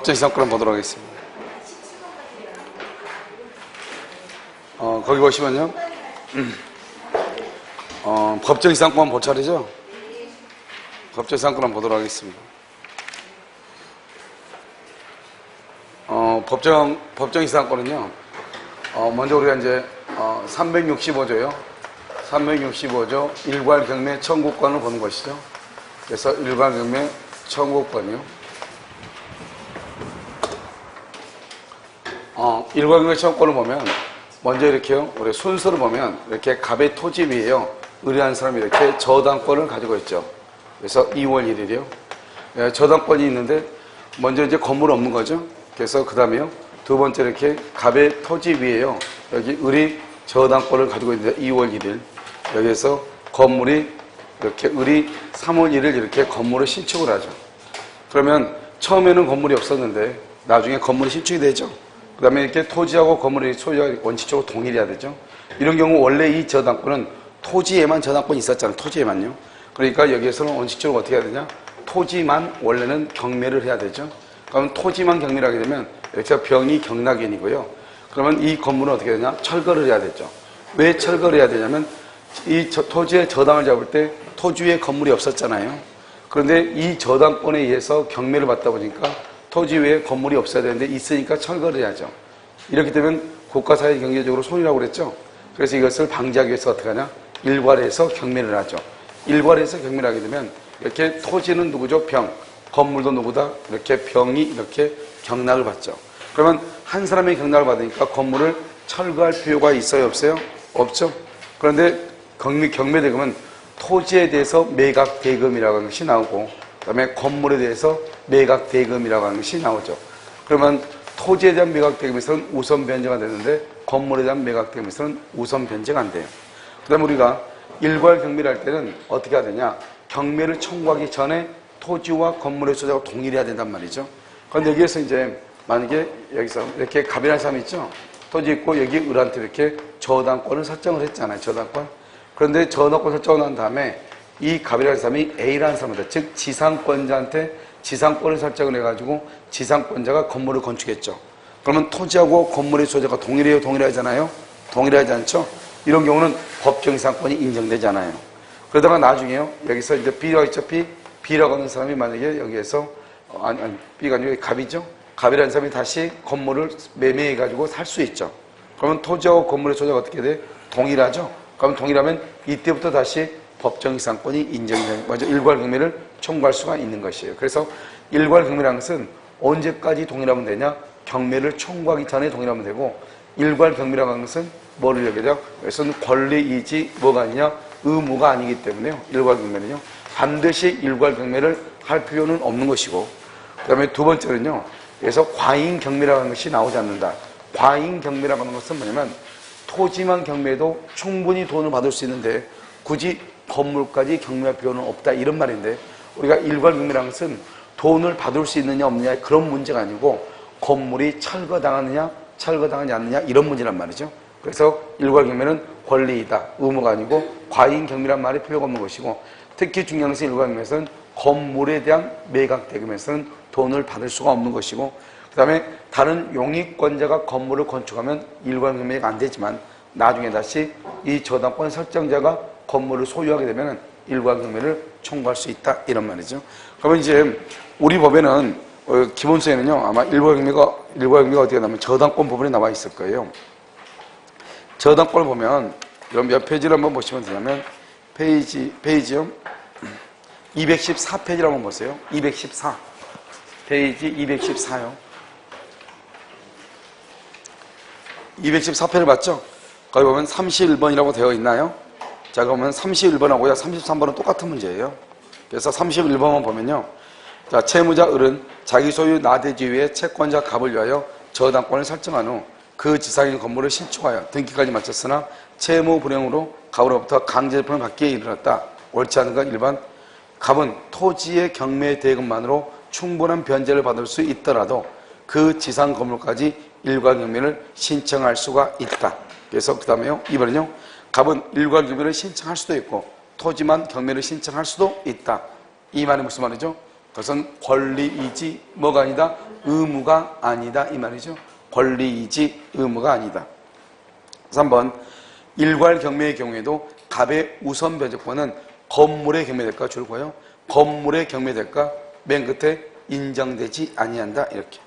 법정이상권 한번 보도록 하겠습니다. 거기 보시면요. 법정이상권 볼 차례죠? 법정이상권 한번 보도록 하겠습니다. 법정이상권은요, 먼저 우리가 이제, 365조요. 365조 일괄경매 청구권을 보는 것이죠. 그래서 일괄경매 청구권이요. 일괄경매 청구권을 보면, 먼저 이렇게요, 우리 순서를 보면, 이렇게 갑의 토지 위에요, 의뢰한 사람이 이렇게 저당권을 가지고 있죠. 그래서 2월 1일이요. 저당권이 있는데, 먼저 이제 건물 없는 거죠. 그래서 그 다음에요, 두 번째 이렇게 갑의 토지 위에요, 여기 의리 저당권을 가지고 있는데 2월 1일. 여기에서 건물이 이렇게 의리 3월 1일 이렇게 건물을 신축을 하죠. 그러면 처음에는 건물이 없었는데 나중에 건물이 신축이 되죠. 그 다음에 이렇게 토지하고 건물의 소유가 원칙적으로 동일해야 되죠. 이런 경우 원래 이 저당권은 토지에만 저당권이 있었잖아요. 토지에만요. 그러니까 여기에서는 원칙적으로 어떻게 해야 되냐? 토지만 원래는 경매를 해야 되죠. 그러면 토지만 경매를 하게 되면 여기서 병이 경락인이고요. 그러면 이 건물은 어떻게 되냐? 철거를 해야 되죠. 왜 철거를 해야 되냐면 이 토지의 저당을 잡을 때 토지 위에 건물이 없었잖아요. 그런데 이 저당권에 의해서 경매를 받다 보니까 토지 위에 건물이 없어야 되는데 있으니까 철거를 해야죠. 이렇게 되면 국가사회 경제적으로 손해라고 그랬죠. 그래서 이것을 방지하기 위해서 어떻게 하냐? 일괄해서 경매를 하죠. 일괄해서 경매를 하게 되면 이렇게 토지는 누구죠? 병. 건물도 누구다? 이렇게 병이 이렇게 경락을 받죠. 그러면 한 사람의 경락을 받으니까 건물을 철거할 필요가 있어요? 없어요? 없죠. 그런데 경매대금은 토지에 대해서 매각대금이라고 하는 것이 나오고, 그 다음에 건물에 대해서 매각대금이라고 하는 것이 나오죠. 그러면 토지에 대한 매각대금에서는 우선 변제가 되는데 건물에 대한 매각대금에서는 우선 변제가 안 돼요. 그 다음에 우리가 일괄 경매를 할 때는 어떻게 해야 되냐? 경매를 청구하기 전에 토지와 건물의 소유자가 동일해야 된단 말이죠. 그런데 여기에서 이제 만약에 여기서 이렇게 갑이라는 사람이 있죠? 토지 있고 여기 을한테 이렇게 저당권을 설정을 했잖아요. 저당권. 그런데 저당권 설정을 한 다음에 이 갑이라는 사람이 A라는 사람한테, 즉 지상권자한테 지상권을 설정을 해가지고 지상권자가 건물을 건축했죠. 그러면 토지하고 건물의 소유자가 동일해요? 동일하잖아요? 동일하지 않죠? 이런 경우는 법정이상권이 인정되잖아요. 그러다가 나중에요, 여기서 이제 B라고 있죠? B라고 하는 사람이 만약에 여기에서, B가 아니고 갑이죠? 갑이라는 사람이 다시 건물을 매매해가지고 살 수 있죠. 그러면 토지하고 건물의 소유자가 어떻게 돼? 동일하죠? 그러면 동일하면 이때부터 다시 법정이상권이 인정되는, 먼저 일괄경매를 청구할 수가 있는 것이에요. 그래서 일괄경매라는 것은 언제까지 동일하면 되냐? 경매를 청구하기 전에 동일하면 되고, 일괄경매라는 것은 뭐를 얘기하죠? 그래서는 권리이지 뭐가 아니냐? 의무가 아니기 때문에요. 일괄경매는요. 반드시 일괄경매를 할 필요는 없는 것이고, 그 다음에 두 번째는요. 그래서 과잉경매라는 하는 것이 나오지 않는다. 과잉경매라고 하는 것은 뭐냐면 토지만 경매해도 충분히 돈을 받을 수 있는데 굳이 건물까지 경매할 필요는 없다, 이런 말인데, 우리가 일괄경매라는 것은 돈을 받을 수 있느냐 없느냐 그런 문제가 아니고 건물이 철거당하느냐 철거당하지 않느냐 이런 문제란 말이죠. 그래서 일괄경매는 권리이다, 의무가 아니고 과잉경매란 말이 필요가 없는 것이고, 특히 중요한 것은 일괄경매에서는 건물에 대한 매각대금에서는 돈을 받을 수가 없는 것이고, 그 다음에 다른 용익권자가 건물을 건축하면 일괄경매가 안 되지만 나중에 다시 이 저당권 설정자가 건물을 소유하게 되면 일괄경매를 청구할 수 있다, 이런 말이죠. 그러면 이제 우리 법에는 기본서에는요, 아마 일괄경매가 어떻게 나오면 저당권 부분에 나와 있을 거예요. 저당권을 보면 여러분 몇 페이지를 한번 보시면 되냐면 페이지요 214페이지를 한번 보세요. 214 페이지 214요. 214페이지를 봤죠? 거기 보면 31번이라고 되어 있나요? 자, 그러면 31번하고요 33번은 똑같은 문제예요. 그래서 31번만 보면요, 자, 채무자 을은 자기 소유 나대지 위에 채권자 갑을 위하여 저당권을 설정한 후 그 지상의 건물을 신축하여 등기까지 마쳤으나 채무 불행으로 갑으로부터 강제재판을 받기에 이르렀다. 옳지 않은 건 일반 갑은 토지의 경매 대금만으로 충분한 변제를 받을 수 있더라도 그 지상 건물까지 일괄경매를 신청할 수가 있다. 그래서 그 다음에요, 이번에는요, 갑은 일괄경매를 신청할 수도 있고 토지만 경매를 신청할 수도 있다. 이 말이 무슨 말이죠? 그것은 권리이지 뭐가 아니다? 의무가 아니다 이 말이죠. 권리이지 의무가 아니다. 3번 일괄 경매의 경우에도 갑의 우선 변제권은 건물의 경매대가 줄고요. 건물의 경매대가 맨 끝에 인정되지 아니한다 이렇게.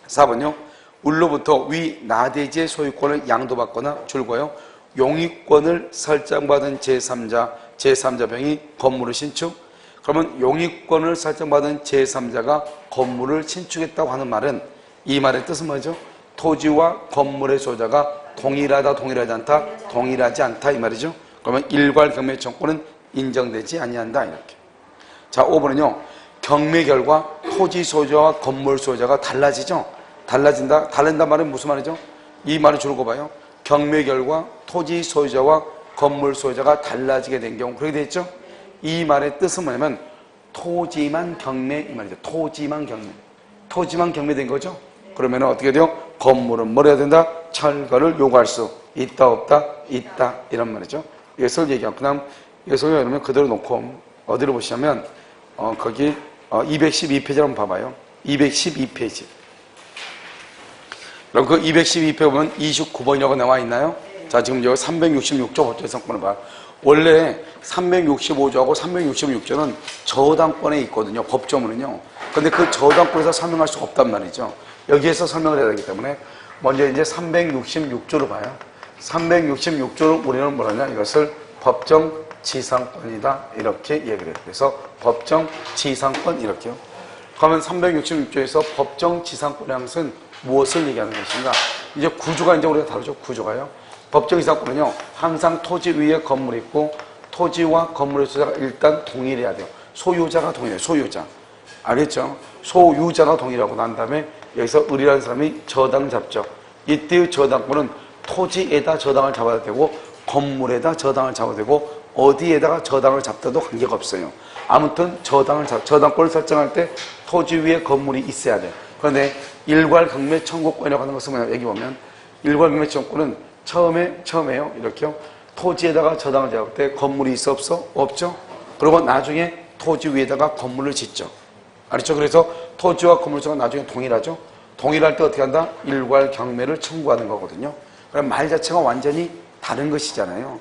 4번요. 울로부터 위 나대지의 소유권을 양도받거나 줄고요. 용익권을 설정받은 제3자 병이 건물을 신축. 그러면 용익권을 설정받은 제3자가 건물을 신축했다고 하는 말은 이 말의 뜻은 뭐죠? 토지와 건물의 소유자가 동일하다, 동일하지 않다, 동일하지 않다 이 말이죠. 그러면 일괄 경매 청구는 인정되지 아니한다 이렇게. 자, 5번은요. 경매 결과 토지 소유자와 건물 소유자가 달라지죠. 다른단 말은 무슨 말이죠? 이 말을 줄고 봐요. 경매 결과 토지 소유자와 건물 소유자가 달라지게 된 경우 그렇게 되겠죠? 이 말의 뜻은 뭐냐면 토지만 경매 이 말이죠. 토지만 경매된 거죠. 그러면 어떻게 돼요? 건물은 뭘 해야 된다? 철거를 요구할 수 있다 없다? 있다 이런 말이죠. 이것을 얘기하고 그다음 이것을 여러분 그대로 놓고 어디로 보시냐면 거기 212페이지 한번 봐봐요. 212페이지. 그럼 그 212페이지 보면 29번이라고 나와 있나요? 자, 지금 여기 366조 법정상권을 봐요. 원래 365조하고 366조는 저당권에 있거든요. 법조문은요. 근데 그 저당권에서 설명할 수가 없단 말이죠. 여기에서 설명을 해야 되기 때문에 먼저 이제 366조를 봐요. 366조를 우리는 뭐라냐? 이것을 법정지상권이다. 이렇게 얘기를 해요. 그래서 법정지상권 이렇게요. 그러면 366조에서 법정지상권이라는 것은 무엇을 얘기하는 것인가? 이제 구조가 이제 우리가 다루죠. 구조가요. 법정지상권은요. 항상 토지 위에 건물이 있고 토지와 건물의 소유자가 일단 동일해야 돼요. 소유자가 동일해요. 소유자. 알겠죠? 소유자가 동일하고 난 다음에 여기서 을이라는 사람이 저당 잡죠. 이때의 저당권은 토지에다 저당을 잡아야 되고 건물에다 저당을 잡아야 되고 어디에다가 저당을 잡더라도 관계가 없어요. 아무튼 저당권을 설정할 때 토지 위에 건물이 있어야 돼요. 그런데 일괄 경매 청구권이라고 하는 것은 뭐냐? 여기 보면 일괄 경매 청구권은 처음에요. 이렇게요. 토지에다가 저당을 잡을 때 건물이 있어 없어? 없죠. 그리고 나중에 토지 위에다가 건물을 짓죠. 알았죠? 그래서 토지와 건물수가 나중에 동일하죠. 동일할 때 어떻게 한다? 일괄 경매를 청구하는 거거든요. 그럼 말 자체가 완전히 다른 것이잖아요.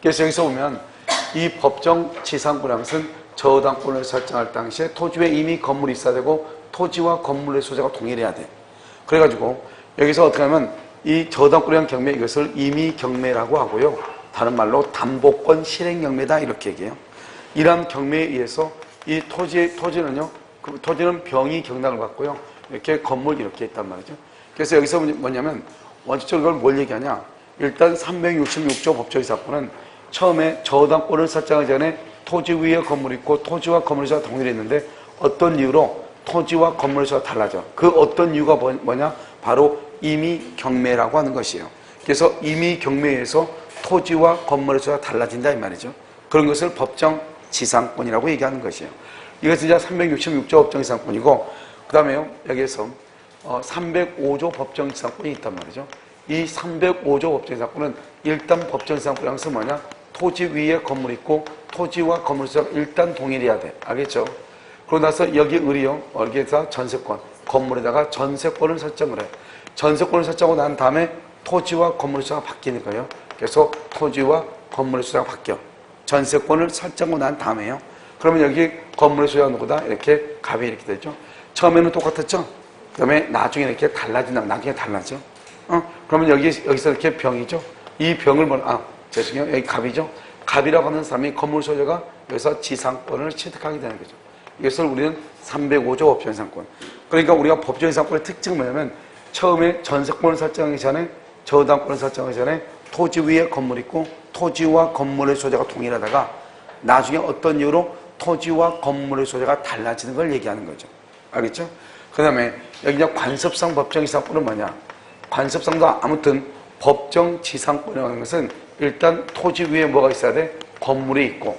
그래서 여기서 보면 이 법정지상권이라는 것은 저당권을 설정할 당시에 토지 위에 이미 건물이 있어야 되고 토지와 건물의 소재가 동일해야 돼. 그래가지고 여기서 어떻게 하면 이 저당권이라는 경매 이것을 임의 경매라고 하고요. 다른 말로 담보권 실행 경매다 이렇게 얘기해요. 이러한 경매에 의해서 이 토지는요. 그 토지는 병이 경락을 받고요. 이렇게 건물 이렇게 있단 말이죠. 그래서 여기서 뭐냐면 원칙적으로 이걸 뭘 얘기하냐. 일단 366조 법정지상권은 처음에 저당권을 설정하기 전에 토지 위에 건물이 있고 토지와 건물의 수가 동일했는데 어떤 이유로 토지와 건물의 수가 달라져. 그 어떤 이유가 뭐냐? 바로 임의 경매라고 하는 것이에요. 그래서 임의 경매에서 토지와 건물의 수가 달라진다 이 말이죠. 그런 것을 법정지상권이라고 얘기하는 것이에요. 이것은 이제 366조 법정지상권이고 그 다음에요. 여기에서 305조 법정지상권이 있단 말이죠. 이 305조 법정지상권은 일단 법정지상권이라는 것은 뭐냐? 토지 위에 건물이 있고 토지와 건물의 수가 일단 동일해야 돼. 알겠죠? 그러고 나서 여기 을이요. 여기에서 전세권, 건물에다가 전세권을 설정을 해. 전세권을 설정하고 난 다음에 토지와 건물의 수가 바뀌는 거예요. 그래서 토지와 건물의 수가 바뀌어. 전세권을 설정하고 난 다음에요. 그러면 여기 건물의 소유가 누구다? 이렇게 갑이 이렇게 되죠. 처음에는 똑같았죠? 그 다음에 나중에 이렇게 달라진다. 나중에 달라져. 그러면 여기서 이렇게 병이죠? 이 병을 죄송해요. 여기 갑이죠? 갑이라고 하는 사람이 건물 소유자가 여기서 지상권을 취득하게 되는 거죠. 이것을 우리는 305조 법정지상권. 그러니까 우리가 법정지상권의 특징은 뭐냐면 처음에 전세권을 설정하기 전에 저당권을 설정하기 전에 토지 위에 건물이 있고 토지와 건물의 소재가 동일하다가 나중에 어떤 이유로 토지와 건물의 소재가 달라지는 걸 얘기하는 거죠. 알겠죠? 그 다음에 여기 이제 관습상 법정지상권은 뭐냐? 관습상도 아무튼 법정지상권이라고 하는 것은 일단 토지 위에 뭐가 있어야 돼? 건물이 있고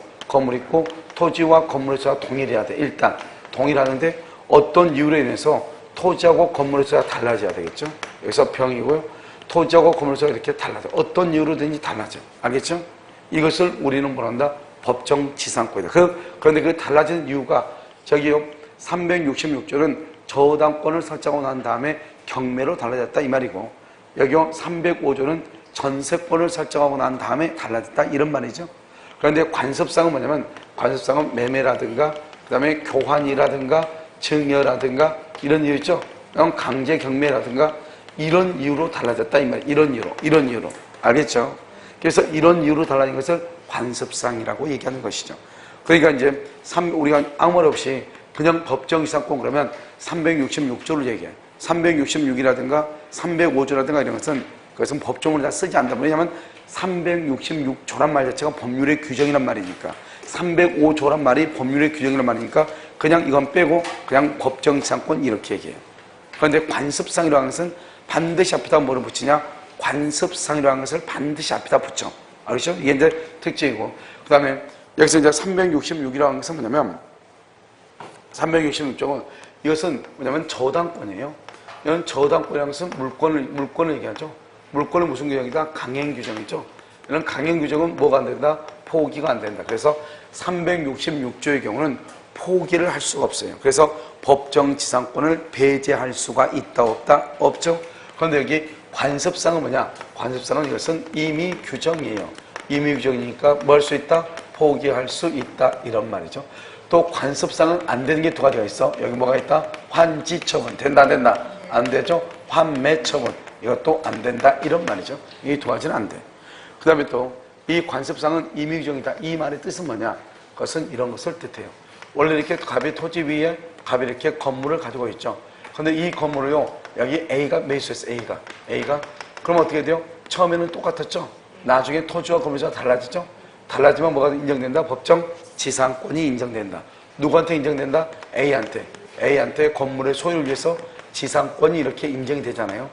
토지와 건물의 소재가 동일해야 돼. 일단 동일하는데 어떤 이유로 인해서 토지하고 건물의 소재가 달라져야 되겠죠? 여기서 병이고요. 토지하고 건물의 소재가 이렇게 달라져. 어떤 이유로든지 달라져. 알겠죠? 이것을 우리는 뭐란다? 법정지상권이다. 그런데 그 달라지는 이유가 저기요, 366조는 저당권을 설정하고 난 다음에 경매로 달라졌다 이 말이고, 여기요 305조는 전세권을 설정하고 난 다음에 달라졌다 이런 말이죠. 그런데 관습상은 뭐냐면, 관습상은 매매라든가 그 다음에 교환이라든가 증여라든가 이런 이유 있죠. 강제 경매라든가 이런 이유로 달라졌다 이 말. 이런 이유로 알겠죠? 그래서 이런 이유로 달라진 것을 관습상이라고 얘기하는 것이죠. 그러니까 이제 우리가 아무 말 없이 그냥 법정지상권 그러면 366조를 얘기해요. 366이라든가 305조라든가 이런 것은 그것은 법조문을 다 쓰지 않는다. 왜냐하면 366조란 말 자체가 법률의 규정이란 말이니까, 305조란 말이 법률의 규정이란 말이니까 그냥 이건 빼고 그냥 법정지상권 이렇게 얘기해요. 그런데 관습상이라는 것은 반드시 앞에다 뭐를 붙이냐? 관습상이라는 것을 반드시 앞에다 붙여. 알겠죠? 이게 이제 특징이고, 그 다음에 여기서 이제 366이라는 것은 뭐냐면, 366조는 이것은 뭐냐면 저당권이에요. 이건 저당권이라는 것은 물권을 얘기하죠. 물권은 무슨 규정이다? 강행 규정이죠. 이런 강행 규정은 뭐가 안 된다? 포기가 안 된다. 그래서 366조의 경우는 포기를 할 수가 없어요. 그래서 법정지상권을 배제할 수가 있다 없다? 없죠. 그런데 여기 관습상은 뭐냐? 관습상은 이것은 임의 규정이에요. 임의 규정이니까 뭐 할 수 있다? 포기할 수 있다 이런 말이죠. 또 관습상은 안 되는 게 두 가지가 있어. 여기 뭐가 있다? 환지처분. 된다 안 된다? 안 되죠. 환매처분. 이것도 안 된다 이런 말이죠. 이 두 가지는 안 돼. 그 다음에 또 이 관습상은 임의 규정이다. 이 말의 뜻은 뭐냐? 그것은 이런 것을 뜻해요. 원래 이렇게 갑의 토지 위에 갑이 이렇게 건물을 가지고 있죠. 근데 이 건물을요, 여기 A가 매수했어. A가 그럼 어떻게 돼요? 처음에는 똑같았죠. 나중에 토지와 건물과 달라지죠. 달라지면 뭐가 인정된다? 법정 지상권이 인정된다. 누구한테 인정된다? A한테 건물의 소유를 위해서 지상권이 이렇게 인정이 되잖아요.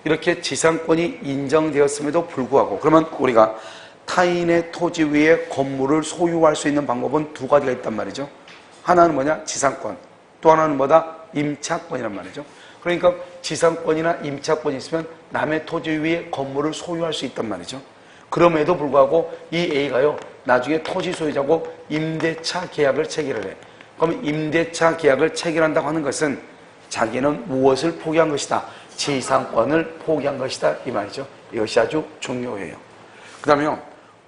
이렇게 지상권이 인정되었음에도 불구하고, 그러면 우리가 타인의 토지 위에 건물을 소유할 수 있는 방법은 두 가지가 있단 말이죠. 하나는 뭐냐? 지상권. 또 하나는 뭐다? 임차권이란 말이죠. 그러니까 지상권이나 임차권이 있으면 남의 토지 위에 건물을 소유할 수 있단 말이죠. 그럼에도 불구하고 이 A가요, 나중에 토지 소유자고 임대차 계약을 체결을 해. 그럼 임대차 계약을 체결한다고 하는 것은 자기는 무엇을 포기한 것이다? 지상권을 포기한 것이다 이 말이죠. 이것이 아주 중요해요. 그 다음에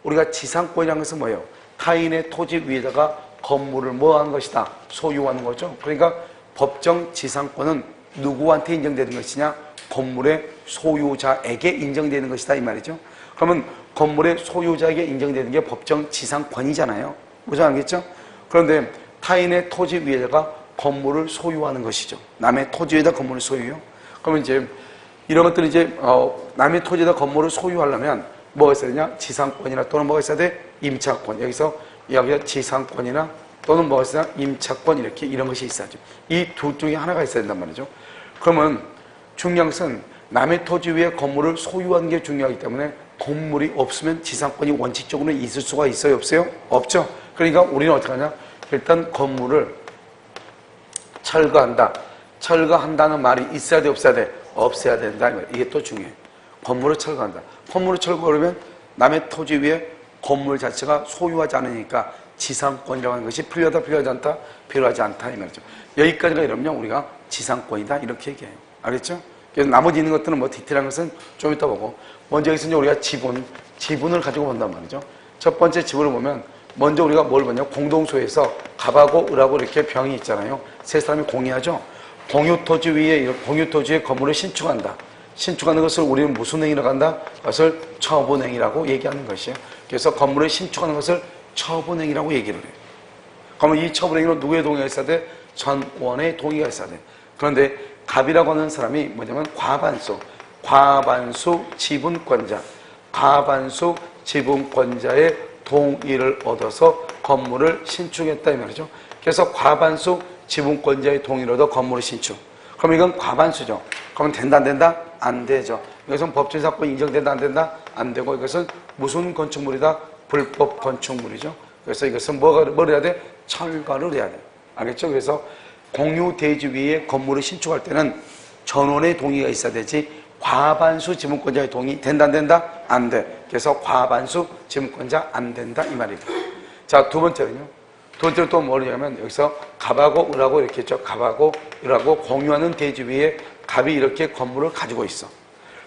우리가 지상권이라는 것은 뭐예요? 타인의 토지 위에다가 건물을 뭐 하는 것이다? 소유하는 거죠. 그러니까 법정 지상권은 누구한테 인정되는 것이냐? 건물의 소유자에게 인정되는 것이다 이 말이죠. 그러면 건물의 소유자에게 인정되는 게 법정 지상권이잖아요. 무슨 알겠죠? 그런데 타인의 토지 위에다가 건물을 소유하는 것이죠. 남의 토지 위에다 건물을 소유해요. 그러면 이제 이런 것들이 이제 남의 토지에다 건물을 소유하려면 뭐가 있어야 되냐? 지상권이나 또는 뭐가 있어야 돼? 임차권. 여기서 지상권이나 또는 뭐가 있어야 되냐? 임차권 이렇게 이런 것이 있어야죠. 이 둘 중에 하나가 있어야 된단 말이죠. 그러면 중요한 것은 남의 토지 위에 건물을 소유하는 게 중요하기 때문에 건물이 없으면 지상권이 원칙적으로 있을 수가 있어요? 없어요? 없죠. 그러니까 우리는 어떻게 하냐? 일단 건물을 철거한다. 철거한다는 말이 있어야 돼? 없어야 돼? 없어야 된다. 이게 또 중요해. 건물을 철거한다. 건물을 철거하려면 남의 토지 위에 건물 자체가 소유하지 않으니까 지상권이라고 하는 것이 필요하다, 필요하지 않다? 필요하지 않다 이 말이죠. 여기까지가 이러면 우리가 지상권이다 이렇게 얘기해요. 알겠죠? 그래서 나머지 있는 것들은 뭐 디테일한 것은 좀 이따 보고, 먼저 여기서 이제 우리가 지분을 가지고 본단 말이죠. 첫 번째 지분을 보면 먼저 우리가 뭘 보냐? 공동소유에서 갑하고 을하고 이렇게 병이 있잖아요. 세 사람이 공유하죠. 공유토지 위에 건물을 신축한다. 신축하는 것을 우리는 무슨 행위라고 한다? 그것을 처분행위라고 얘기하는 것이에요. 그래서 건물을 신축하는 것을 처분행위라고 얘기를 해요. 그러면 이 처분행위로 누구의 동의가 있어야 돼? 전원의 동의가 있어야 돼. 그런데 갑이라고 하는 사람이 뭐냐면 과반수 지분권자의 동의를 얻어서 건물을 신축했다 이 말이죠. 그래서 과반수 지분권자의 동의를 얻어 건물을 신축. 그럼 이건 과반수죠. 그러면 된다 안 된다? 안 되죠. 이것은 법정지상권이 인정된다 안 된다? 안 되고, 이것은 무슨 건축물이다? 불법 건축물이죠. 그래서 이것은 뭘 해야 돼? 철거를 해야 돼. 알겠죠? 그래서 공유 대지 위에 건물을 신축할 때는 전원의 동의가 있어야 되지 과반수 지분권자의 동의 된다 안 된다? 안 돼. 그래서 과반수 지분권자 안 된다 이 말입니다. 자, 두 번째는요. 두 번째로 또 뭐냐면 여기서 갑하고 을하고 이렇게 있죠. 갑하고 을하고 공유하는 대지 위에 갑이 이렇게 건물을 가지고 있어.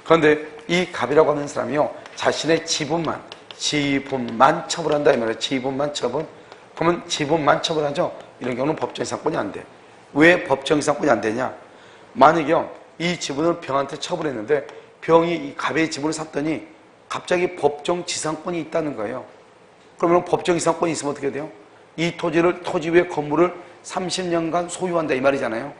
그런데 이 갑이라고 하는 사람이요, 자신의 지분만 처분한다 이 말이에요. 지분만 처분. 그러면 지분만 처분하죠. 이런 경우는 법정이상권이 안 돼. 왜 법정이상권이 안 되냐? 만약에 이 지분을 병한테 처분했는데 병이 이 갑의 지분을 샀더니 갑자기 법정지상권이 있다는 거예요. 그러면 법정이상권이 있으면 어떻게 돼요? 이 토지 위에 건물을 30년간 소유한다 이 말이잖아요.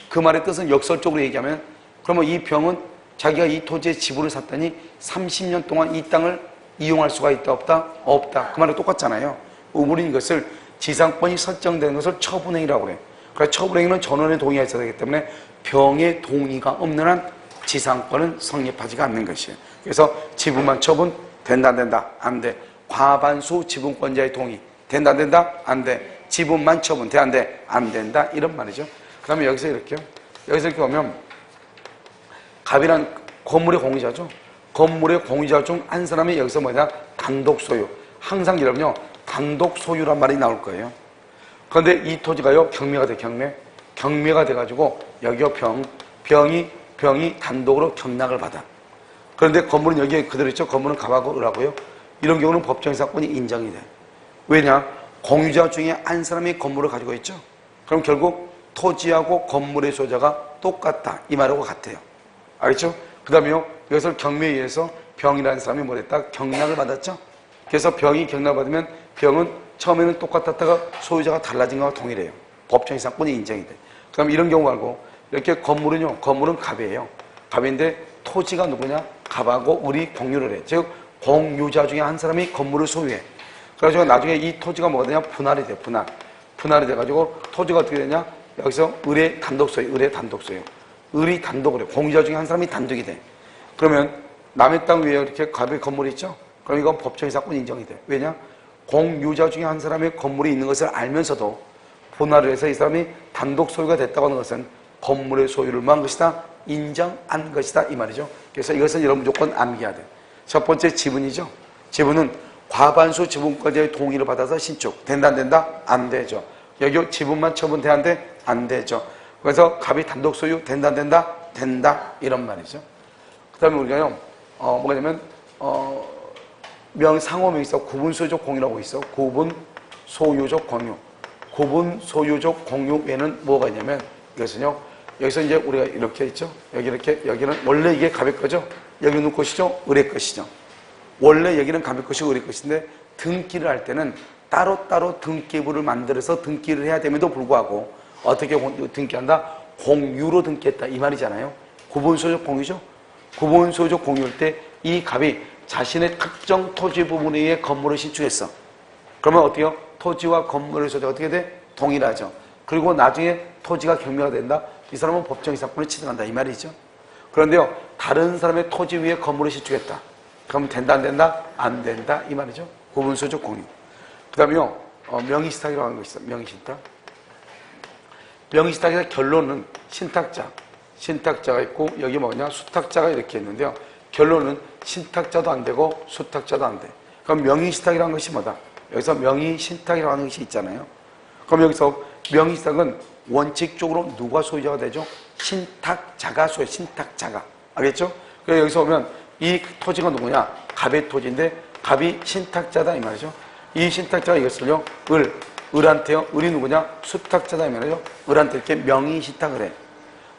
그 말의 뜻은 역설적으로 얘기하면, 그러면 이 병은 자기가 이 토지의 지분을 샀더니 30년 동안 이 땅을 이용할 수가 있다 없다? 없다. 그 말이 똑같잖아요. 우리는 이것을 지상권이 설정되는 것을 처분행위라고 그래요. 그러니까 처분행위는 전원의 동의가 있어야 되기 때문에 병의 동의가 없는 한 지상권은 성립하지가 않는 것이에요. 그래서 지분만 처분 된다 안 된다? 안 돼. 과반수 지분권자의 동의 된다 안 된다? 안 돼. 지분만 처분 돼 안 돼? 안 된다. 이런 말이죠. 그 다음에 여기서 이렇게 보면 갑이란 건물의 공유자죠. 건물의 공유자 중 한 사람이 여기서 뭐냐? 단독 소유. 항상 여러분요, 단독 소유란 말이 나올 거예요. 그런데 이 토지가요, 경매가 돼, 경매가 돼가지고 여기요, 병이 단독으로 경락을 받아. 그런데 건물은 여기에 그대로 있죠. 건물은 갑하고 을하고요. 이런 경우는 법정이상권이 인정이 돼. 왜냐? 공유자 중에 한 사람이 건물을 가지고 있죠. 그럼 결국 토지하고 건물의 소유자가 똑같다. 이 말하고 같아요. 알겠죠? 그 다음에요, 이것을 경매에 의해서 병이라는 사람이 뭐 했다? 경락을 받았죠? 그래서 병이 경락을 받으면 병은 처음에는 똑같았다가 소유자가 달라진 거와 동일해요. 법정이상권이 인정이 돼. 그 다음에 이런 경우 말고, 이렇게 건물은 갑이에요. 갑인데 토지가 누구냐? 갑하고 을이 공유를 해. 즉, 공유자 중에 한 사람이 건물을 소유해. 그래가지고 나중에 이 토지가 뭐가 되냐? 분할이 돼, 분할이 돼가지고 토지가 어떻게 되냐? 여기서 을의 단독 소유. 을이 단독으로 해. 공유자 중에 한 사람이 단독이 돼. 그러면 남의 땅 위에 이렇게 갑의 건물이 있죠? 그럼 이건 법정이상권 인정이 돼. 왜냐? 공유자 중에 한 사람의 건물이 있는 것을 알면서도 분할을 해서 이 사람이 단독 소유가 됐다고 하는 것은 건물의 소유를 뭐한 것이다? 인정한 것이다. 이 말이죠. 그래서 이것은 여러분 무조건 암기해야 돼. 첫 번째 지분이죠. 지분은 과반수 지분권자의 동의를 받아서 신축. 된다 안 된다? 안 되죠. 여기 지분만 처분돼 안 돼? 안 되죠. 그래서 갑이 단독 소유 된다 안 된다? 된다. 이런 말이죠. 그 다음에 우리가요, 뭐냐면, 상호명에서 구분소유적 공유라고 있어. 구분소유적 공유. 구분소유적 공유 외에는 뭐가 있냐면, 이것은요, 여기서 이제 우리가 이렇게 있죠. 여기는 원래 이게 갑의 거죠. 여기는 누구 것이죠? 을의 것이죠. 원래 여기는 갑의 것이고 을의 것인데 등기를 할 때는 따로따로 등기부를 만들어서 등기를 해야 됨에도 불구하고 어떻게 등기한다? 공유로 등기했다. 이 말이잖아요. 구분소유적 공유죠. 구분소유적 공유일 때 이 갑이 자신의 특정 토지 부분에 의해 건물을 신축했어. 그러면 어때요? 토지와 건물의 소유가 어떻게 돼? 동일하죠. 그리고 나중에 토지가 경매가 된다? 이 사람은 법정이상권을 취득한다. 이 말이죠. 그런데요, 다른 사람의 토지 위에 건물을 신축했다. 그러면 된다 안 된다? 안 된다. 이 말이죠. 구분소유적 공유. 그 다음에요, 명의신탁이라고 하는 거 있어. 명의신탁. 명의신탁에서 결론은 신탁자가 있고 여기 뭐냐? 수탁자가 이렇게 있는데요. 결론은 신탁자도 안 되고 수탁자도 안 돼. 그럼 명의신탁이라는 것이 뭐다? 여기서 명의신탁이라고 하는 것이 있잖아요. 그럼 여기서 명의신탁은 원칙적으로 누가 소유자가 되죠? 신탁자가 신탁자가. 알겠죠? 그래서 여기서 보면 이 토지가 누구냐? 갑의 토지인데 갑이 신탁자다 이 말이죠. 이 신탁자가 이것을요, 을한테요. 을이 누구냐? 수탁자다 이 말이죠. 을한테 이렇게 명의신탁을 해.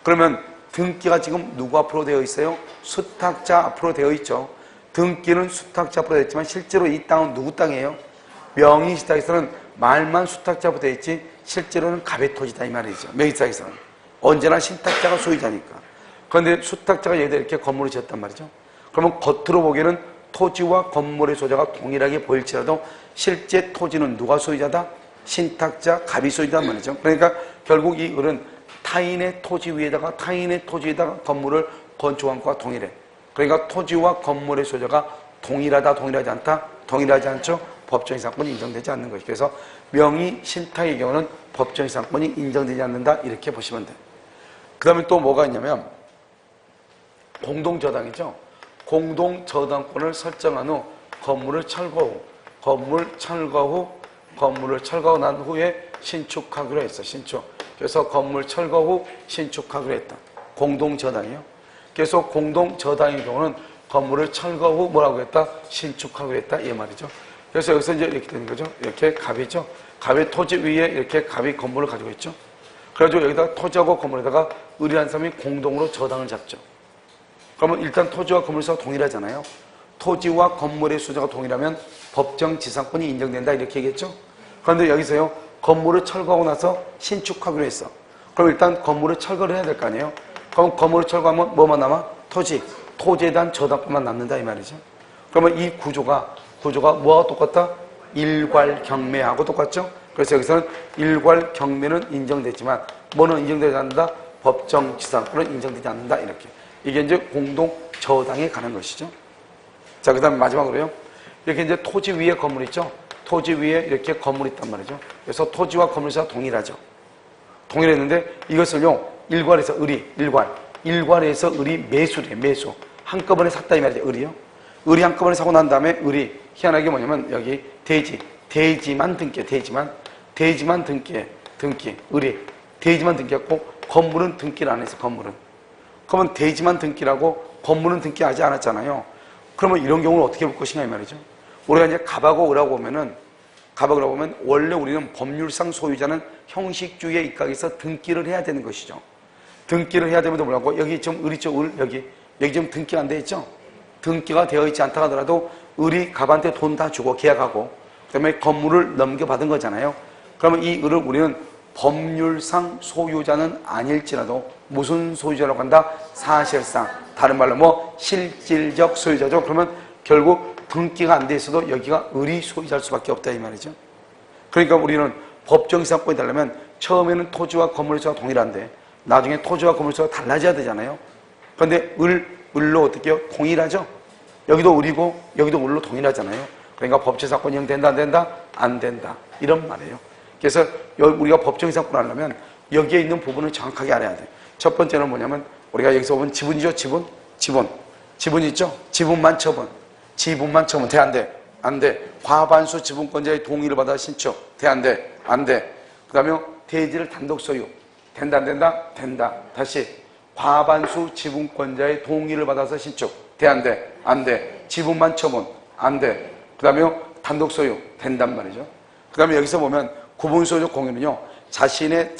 그러면 등기가 지금 누구 앞으로 되어 있어요? 수탁자 앞으로 되어 있죠. 등기는 수탁자 앞으로 되어 있지만 실제로 이 땅은 누구 땅이에요? 명의신탁에서는 말만 수탁자 앞으로 되어 있지 실제로는 갑의 토지다 이 말이죠. 명의신탁에서는. 언제나 신탁자가 소유자니까. 그런데 수탁자가 여기다 이렇게 건물을 지었단 말이죠. 그러면 겉으로 보기에는 토지와 건물의 소유자가 동일하게 보일지라도 실제 토지는 누가 소유자다? 신탁자, 갑이 소유자란 말이죠. 그러니까 결국 이 을은 타인의 토지에다가 건물을 건축한 것과 동일해. 그러니까 토지와 건물의 소유자가 동일하다, 동일하지 않다? 동일하지 않죠? 법정이상권이 인정되지 않는 것이죠. 그래서 명의신탁의 경우는 법정이상권이 인정되지 않는다 이렇게 보시면 돼요. 그 다음에 또 뭐가 있냐면 공동저당이죠. 공동저당권을 설정한 후 건물 철거 후 건물을 철거하고 난 후에 신축하기로 했어. 신축. 그래서 건물 철거 후 신축하기로 했다. 공동저당이요. 그래서 공동저당의 경우는 건물을 철거 후 뭐라고 했다? 신축하기로 했다. 이 말이죠. 그래서 여기서 이제 이렇게 되는 거죠. 이렇게 갑이죠. 갑의 토지 위에 이렇게 갑이 건물을 가지고 있죠. 그래가지고 여기다가 토지하고 건물에다가 의리한 사람이 공동으로 저당을 잡죠. 그러면 일단 토지와 건물에서 동일하잖아요. 토지와 건물의 수자가 동일하면 법정 지상권이 인정된다 이렇게 얘기했죠. 그런데 여기서요. 건물을 철거하고 나서 신축하기로 했어. 그럼 일단 건물을 철거를 해야 될 거 아니에요. 그럼 건물을 철거하면 뭐만 남아? 토지. 토지에 대한 저당권만 남는다 이 말이죠. 그러면 이 구조가 뭐와 똑같다? 일괄경매하고 똑같죠? 그래서 여기서는 일괄경매는 인정됐지만 뭐는 인정되지 않는다? 법정지상권은 인정되지 않는다 이렇게. 이게 이제 공동저당에 관한 것이죠. 자, 그 다음에 마지막으로요. 이렇게 이제 토지 위에 건물 있죠? 토지 위에 이렇게 건물이 있단 말이죠. 그래서 토지와 건물사 동일하죠. 동일했는데 이것을요, 일괄에서 일괄에서 의리 매수래, 매수. 한꺼번에 샀다 이 말이죠, 의리요. 의리 한꺼번에 사고 난 다음에 의리. 희한하게 뭐냐면 여기 대지만 등기, 대지만 등기, 의리. 대지만 등기했고 건물은 등기를 안 했어, 건물은. 그러면 대지만 등기라고 건물은 등기하지 않았잖아요. 그러면 이런 경우는 어떻게 볼 것인가 이 말이죠. 우리가 이제 갑하고 을하고 보면 원래 우리는 법률상 소유자는 형식주의에 입각해서 등기를 해야 되는 것이죠. 등기를 해야 됨에도 불구하고 여기 지금 을이 있죠, 을 여기 지금 등기가 안 돼 있죠. 등기가 되어 있지 않다 하더라도 을이 갑한테 돈 다 주고 계약하고 그다음에 건물을 넘겨받은 거잖아요. 그러면 이 을을 우리는 법률상 소유자는 아닐지라도 무슨 소유자라고 한다? 사실상. 다른 말로 뭐 실질적 소유자죠. 그러면 결국 등기가 안 돼 있어도 여기가 을이 소유자일 수밖에 없다 이 말이죠. 그러니까 우리는 법정지상권이 되려면 처음에는 토지와 건물수가 동일한데 나중에 토지와 건물수가 달라져야 되잖아요. 그런데 을로 어떻게 해요? 동일하죠. 여기도 을이고 여기도 을로 동일하잖아요. 그러니까 법정지상권이 인정된다 안 된다? 안 된다. 이런 말이에요. 그래서 우리가 법정지상권을 하려면 여기에 있는 부분을 정확하게 알아야 돼요. 첫 번째는 뭐냐면 우리가 여기서 보면 지분이죠. 지분 있죠. 지분만 처분 돼 안 돼? 안 돼. 과반수 지분권자의 동의를 받아 신축 돼 안 돼? 안 돼. 그 다음에 대지를 단독 소유 된다 안 된다? 된다. 다시 과반수 지분권자의 동의를 받아서 신축 돼 안 돼? 안 돼. 지분만 처분 안 돼. 그 다음에 단독 소유 된단 말이죠. 그 다음에 여기서 보면 구분소유적 공유는요, 자신의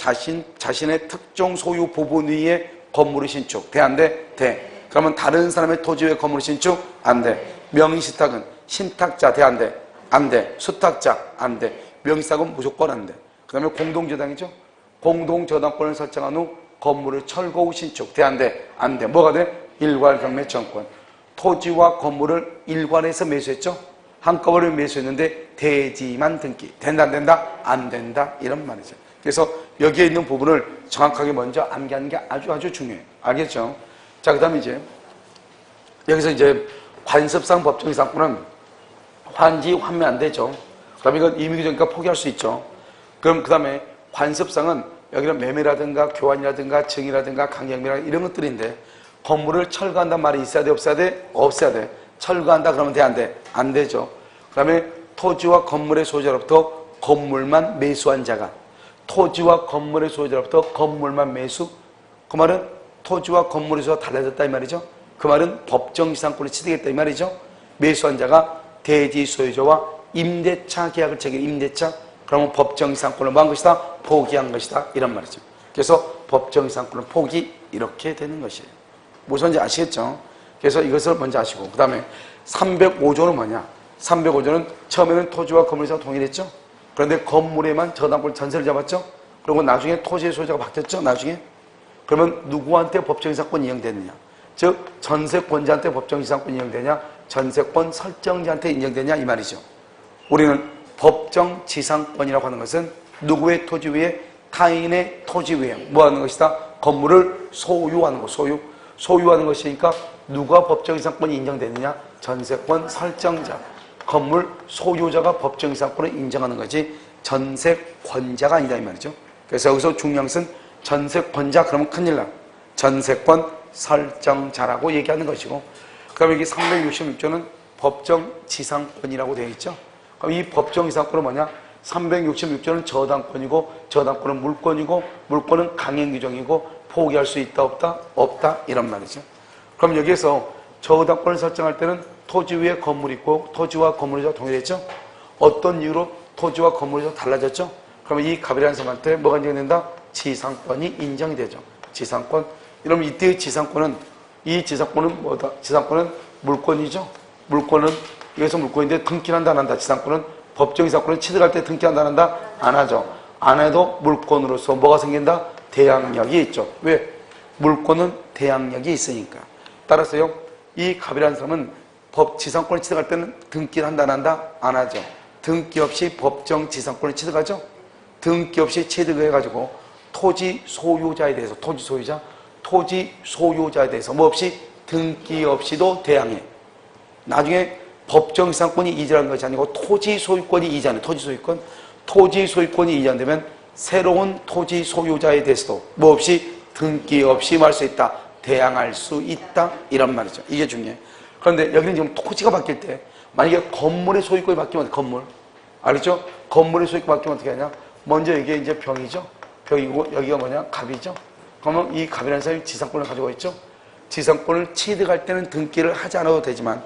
특정 소유 부분 위에 건물을 신축. 돼, 안 돼? 돼. 그러면 다른 사람의 토지 위에 건물을 신축? 안 돼. 명의신탁은 신탁자. 돼, 안 돼? 안 돼. 수탁자. 안 돼. 명의신탁은 무조건 안 돼. 그 다음에 공동저당이죠? 공동저당권을 설정한 후 건물을 철거 후 신축. 돼, 안 돼? 안 돼. 뭐가 돼? 일괄경매 정권. 토지와 건물을 일괄해서 매수했죠? 한꺼번에 매수했는데 대지만 등기. 된다 안 된다? 안 된다. 이런 말이죠. 그래서 여기에 있는 부분을 정확하게 먼저 암기하는 게 아주 중요해요. 알겠죠? 자, 그 다음에 이제 여기서 이제 관습상 법정지상권은 환지 환매 안 되죠. 그 다음에 이건 임의규정이니까 포기할 수 있죠. 그럼 그 다음에 관습상은 여기는 매매라든가 교환이라든가 증이라든가 강경매라든가 이런 것들인데 건물을 철거한다는 말이 있어야 돼? 없어야 돼? 없어야 돼. 철거한다 그러면 돼? 안 돼? 안 되죠. 그 다음에 토지와 건물의 소유자로부터 건물만 매수한 자가 토지와 건물의 소유자로부터 건물만 매수. 그 말은 토지와 건물의 소유가 달라졌다 이 말이죠. 그 말은 법정지상권을 취득했다 이 말이죠. 매수한 자가 대지 소유자와 임대차 계약을 체결. 임대차. 그러면 법정지상권을 뭐 한 것이다? 포기한 것이다. 이런 말이죠. 그래서 법정지상권을 포기 이렇게 되는 것이에요. 무슨지 아시겠죠? 그래서 이것을 먼저 아시고 그 다음에 305조는 뭐냐? 305조는 처음에는 토지와 건물에서 동일했죠? 그런데 건물에만 저당권 전세를 잡았죠? 그리고 나중에 토지의 소유자가 바뀌었죠? 나중에? 그러면 누구한테 법정지상권이 인정되느냐? 즉 전세권자한테 법정지상권이 인정되냐? 전세권 설정자한테 인정되냐? 이 말이죠. 우리는 법정지상권이라고 하는 것은 누구의 토지 위에? 타인의 토지 위에 뭐 하는 것이다? 건물을 소유하는 것. 소유하는 것이니까 누가 법정지상권이 인정되느냐? 전세권 설정자. 건물 소유자가 법정지상권을 인정하는 거지 전세권자가 아니다 이 말이죠. 그래서 여기서 중요한 것은 전세권자 그러면 큰일 나. 전세권 설정자라고 얘기하는 것이고 그럼 여기 366조는 법정지상권이라고 되어 있죠. 그럼 이 법정지상권은 뭐냐? 366조는 저당권이고 저당권은 물권이고 물권은 강행규정이고 포기할 수 있다 없다? 없다 이런 말이죠. 그럼 여기에서 저당권을 설정할 때는 토지 위에 건물이 있고 토지와 건물이 동일했죠? 어떤 이유로 토지와 건물이 달라졌죠? 그러면 이 갑이라는 사람한테 뭐가 인정된다? 지상권이 인정이 되죠. 지상권. 이러면 이때의 지상권은 이 지상권은 뭐다? 지상권은 물권이죠. 물권은 여기서 물권인데 등기한다 안 한다. 지상권은 법정 이상권은 취득할 때 등기한다 안 한다? 안 하죠. 안 해도 물권으로서 뭐가 생긴다? 대항력이 있죠. 왜? 물권은 대항력이 있으니까. 따라서요. 이 갑이라는 사람은 지상권을 취득할 때는 등기를 한다 안 한다? 안 하죠. 등기 없이 법정 지상권을 취득하죠. 등기 없이 취득해가지고 토지 소유자에 대해서 토지 소유자에 대해서 뭐 없이 등기 없이도 대항해. 나중에 법정 지상권이 이전한 것이 아니고 토지 소유권이 이전해. 토지 소유권이 이전되면 새로운 토지 소유자에 대해서도 뭐 없이 등기 없이 말 수 있다. 대항할 수 있다. 이런 말이죠. 이게 중요해. 그런데 여기는 지금 토지가 바뀔 때 만약에 건물의 소유권이 바뀌면 건물. 알겠죠? 건물의 소유권이 바뀌면 어떻게 하냐? 먼저 이게 이제 병이죠. 병이고 여기가 뭐냐? 갑이죠. 그러면 이 갑이라는 사람이 지상권을 가지고 있죠. 지상권을 취득할 때는 등기를 하지 않아도 되지만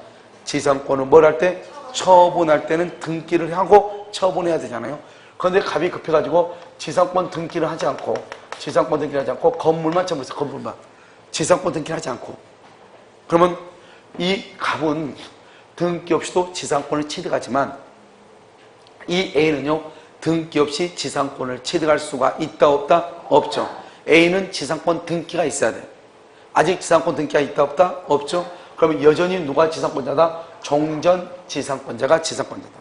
지상권을 뭘 할 때? 처분할 때는 등기를 하고 처분해야 되잖아요. 그런데 갑이 급해가지고 지상권 등기를 하지 않고 건물만 처분했어. 건물만. 지상권 등기를 하지 않고. 그러면 이 갑은 등기 없이도 지상권을 취득하지만 이 A는요. 등기 없이 지상권을 취득할 수가 있다 없다? 없죠. A는 지상권 등기가 있어야 돼. 아직 지상권 등기가 있다 없다? 없죠. 그러면 여전히 누가 지상권자다? 종전 지상권자가 지상권자다.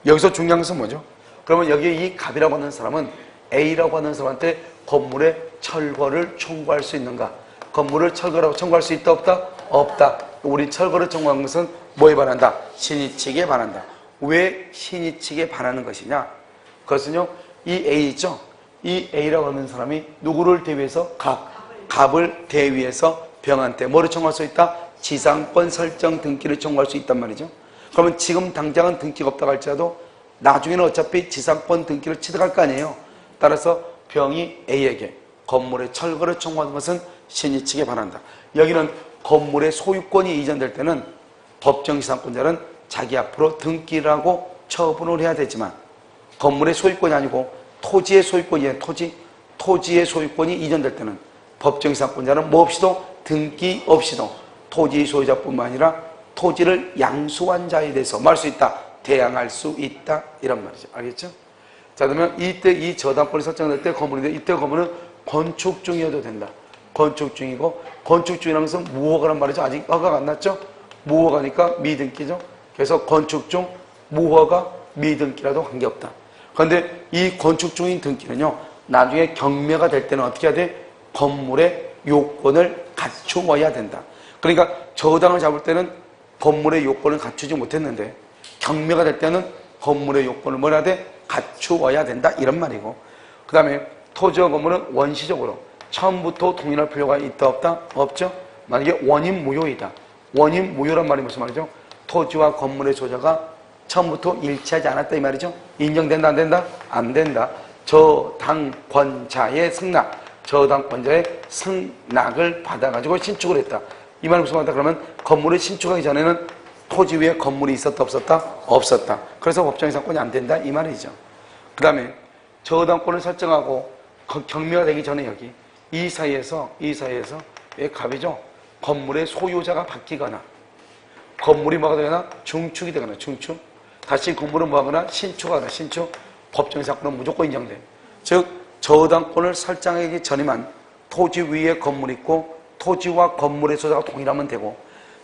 여기서 중요한 것은 뭐죠? 그러면 여기에 이 갑이라고 하는 사람은 A라고 하는 사람한테 건물의 철거를 청구할 수 있는가? 건물을 철거라고 청구할 수 있다 없다? 없다. 우리 철거를 청구한 것은 뭐에 반한다? 신의 측에 반한다. 왜 신의 측에 반하는 것이냐? 그것은요, 이 A 있죠? 이 A라고 하는 사람이 누구를 대위해서? 갑을 대위해서 병한테 뭐를 청구할 수 있다? 지상권 설정 등기를 청구할 수 있단 말이죠. 그러면 지금 당장은 등기가 없다고 할지라도 나중에는 어차피 지상권 등기를 취득할 거 아니에요. 따라서 병이 A에게 건물의 철거를 청구하는 것은 신의 측에 반한다. 여기는 건물의 소유권이 이전될 때는 법정 지상권자는 자기 앞으로 등기를 하고 처분을 해야 되지만 건물의 소유권이 아니고 토지의 소유권이에요. 토지의 소유권이 이전될 때는 법정 지상권자는 뭐 없이도 등기 없이도 토지 소유자뿐만 아니라 토지를 양수한 자에 대해서 말 수 있다. 대항할 수 있다. 이런 말이죠. 알겠죠? 자, 그러면 이때 이 저당권이 설정될 때 건물인데 이때 건물은 건축 중이어도 된다. 건축 중이고 건축 중이라는 것은 무허가란 말이죠. 아직 허가가 안 났죠? 무허가니까 미등기죠. 그래서 건축 중 무허가 미등기라도 관계없다. 그런데 이 건축 중인 등기는요. 나중에 경매가 될 때는 어떻게 해야 돼? 건물의 요건을 갖추어야 된다. 그러니까 저당을 잡을 때는 건물의 요건을 갖추지 못했는데 경매가 될 때는 건물의 요건을 뭐라 돼? 갖추어야 된다. 이런 말이고 그 다음에 토지와 건물은 원시적으로 처음부터 동일할 필요가 있다 없다? 없죠. 만약에 원인 무효이다. 원인 무효란 말이 무슨 말이죠? 토지와 건물의 소유자가 처음부터 일치하지 않았다 이 말이죠. 인정된다 안 된다? 안 된다. 저당권자의 승낙, 저당권자의 승낙을 받아가지고 신축을 했다. 이 말은 무슨 말이다? 그러면 건물을 신축하기 전에는 토지 위에 건물이 있었다 없었다? 없었다. 그래서 법정이상권이 안 된다 이 말이죠. 그 다음에 저당권을 설정하고 경매가 되기 전에 여기 이 사이에서 왜 갑이죠? 건물의 소유자가 바뀌거나 건물이 뭐가 되거나 중축이 되거나 중축 다시 건물은 뭐하거나 신축하거나 신축 법정이상권은 무조건 인정돼. 즉 저당권을 설정하기 전에만 토지 위에 건물이 있고 토지와 건물의 소유자가 동일하면 되고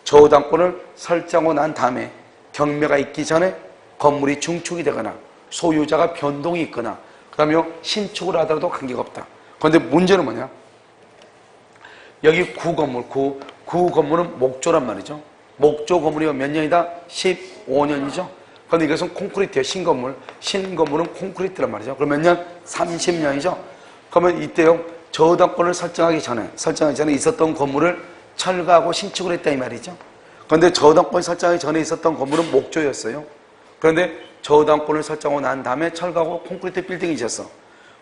저당권을 설정하고 난 다음에 경매가 있기 전에 건물이 중축이 되거나 소유자가 변동이 있거나 그 다음에 신축을 하더라도 관계가 없다. 그런데 문제는 뭐냐? 여기 구건물은 목조란 말이죠. 목조 건물이 몇 년이다? 15년이죠. 그런데 이것은 콘크리트예요. 신건물은 콘크리트란 말이죠. 그럼 몇 년? 30년이죠. 그러면 이때요. 저당권을 설정하기 전에 있었던 건물을 철거하고 신축을 했다 이 말이죠. 그런데 저당권 설정하기 전에 있었던 건물은 목조였어요. 그런데 저당권을 설정하고 난 다음에 철거하고 콘크리트 빌딩이 지었어.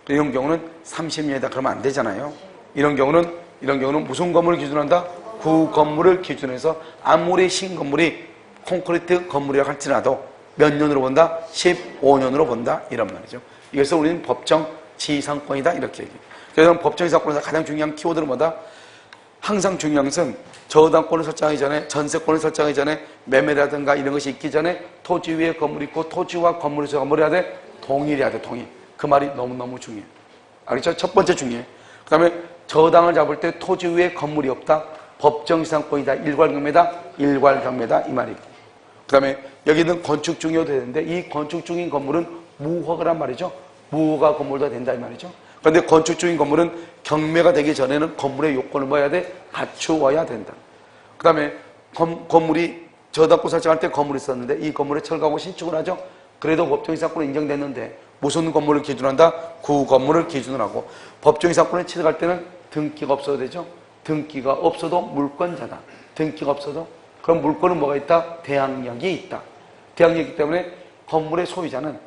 이런 경우는 30년이다 그러면 안 되잖아요. 이런 경우는 무슨 건물을 기준한다? 구건물을 기준해서 아무리 신건물이 콘크리트 건물이라고 할지라도 몇 년으로 본다? 15년으로 본다. 이런 말이죠. 이것을 우리는 법정 지상권이다. 이렇게 얘기해요. 그래서 법정 지상권에서 가장 중요한 키워드는 뭐다? 항상 중요한 것은 저당권을 설정하기 전에, 전세권을 설정하기 전에, 매매라든가 이런 것이 있기 전에 토지 위에 건물이 있고 토지와 건물에서 건물이 해야 돼? 동일해야 돼. 동일. 그 말이 너무너무 중요해. 알겠죠? 첫 번째 중요해. 그 다음에 저당을 잡을 때 토지 위에 건물이 없다. 법정지상권이다. 일괄경매다. 일괄경매다. 이 말이고. 그 다음에 여기는 건축 중이어도 되는데 이 건축 중인 건물은 무허가란 말이죠. 무허가 건물도 된다 이 말이죠. 그런데 건축 중인 건물은 경매가 되기 전에는 건물의 요건을 뭐 해야 돼? 갖추어야 된다. 그 다음에 건물이 저당권 설정할 때 건물이 있었는데 이 건물에 철거하고 신축을 하죠. 그래도 법정이상권은 인정됐는데 무슨 건물을 기준한다? 구건물을 기준으로 하고 법정이상권을 취득할 때는 등기가 없어도 되죠. 등기가 없어도 물권자다. 등기가 없어도 그럼 물권은 뭐가 있다? 대항력이 있다. 대항력이 있기 때문에 건물의 소유자는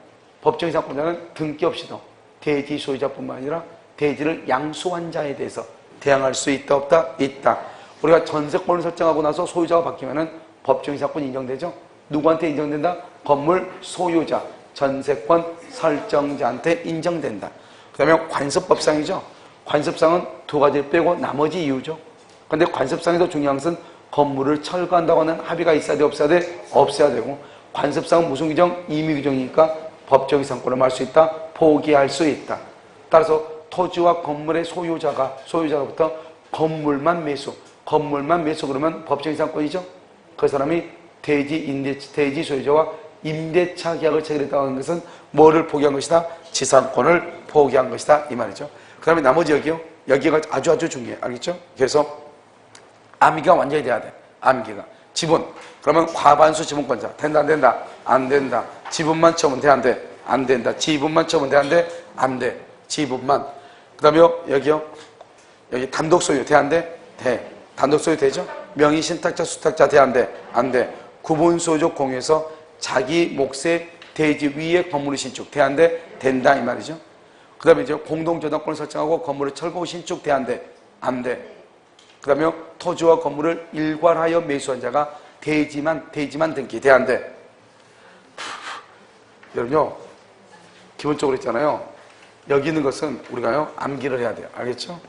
법정이상권자는 등기 없이도 대지 소유자뿐만 아니라 대지를 양수한 자에 대해서 대항할 수 있다 없다? 있다. 우리가 전세권을 설정하고 나서 소유자가 바뀌면은 법정이상권이 인정되죠? 누구한테 인정된다? 건물 소유자, 전세권 설정자한테 인정된다. 그 다음에 관습법상이죠. 관습상은 두 가지를 빼고 나머지 이유죠. 그런데 관습상에서 중요한 것은 건물을 철거한다고 하는 합의가 있어야 돼 없어야 돼? 없어야 되고 관습상은 무슨 규정? 임의 규정이니까 법정이상권을 말 수 있다. 포기할 수 있다. 따라서 토지와 건물의 소유자로부터 건물만 매수 그러면 법정이상권이죠. 그 사람이 대지 소유자와 임대차 계약을 체결했다고 하는 것은 뭐를 포기한 것이다? 지상권을 포기한 것이다. 이 말이죠. 그 다음에 나머지 여기가 아주 중요해. 알겠죠? 그래서 암기가 완전히 돼야 돼. 암기가. 지분. 그러면 과반수 지분권자. 된다, 안 된다? 안 된다. 지분만 처분 돼, 안 돼? 안 된다. 지분만 처분 돼, 안 돼? 안 돼. 지분만. 그 다음에 여기 단독 소유 돼, 안 돼? 돼. 단독 소유 되죠? 명의 신탁자, 수탁자 돼, 안 돼? 안 돼. 구분 소유적 공유에서 자기 몫의 대지 위에 건물을 신축 돼, 안 돼? 된다. 이 말이죠. 그 다음에 이제 공동저당권을 설정하고 건물을 철거 신축 돼, 안 돼? 안 돼. 그 다음에 토지와 건물을 일괄하여 매수한 자가 대지만 등기 돼, 안 돼? 여러분요, 기본적으로 있잖아요. 여기 있는 것은 우리가요, 암기를 해야 돼요. 알겠죠?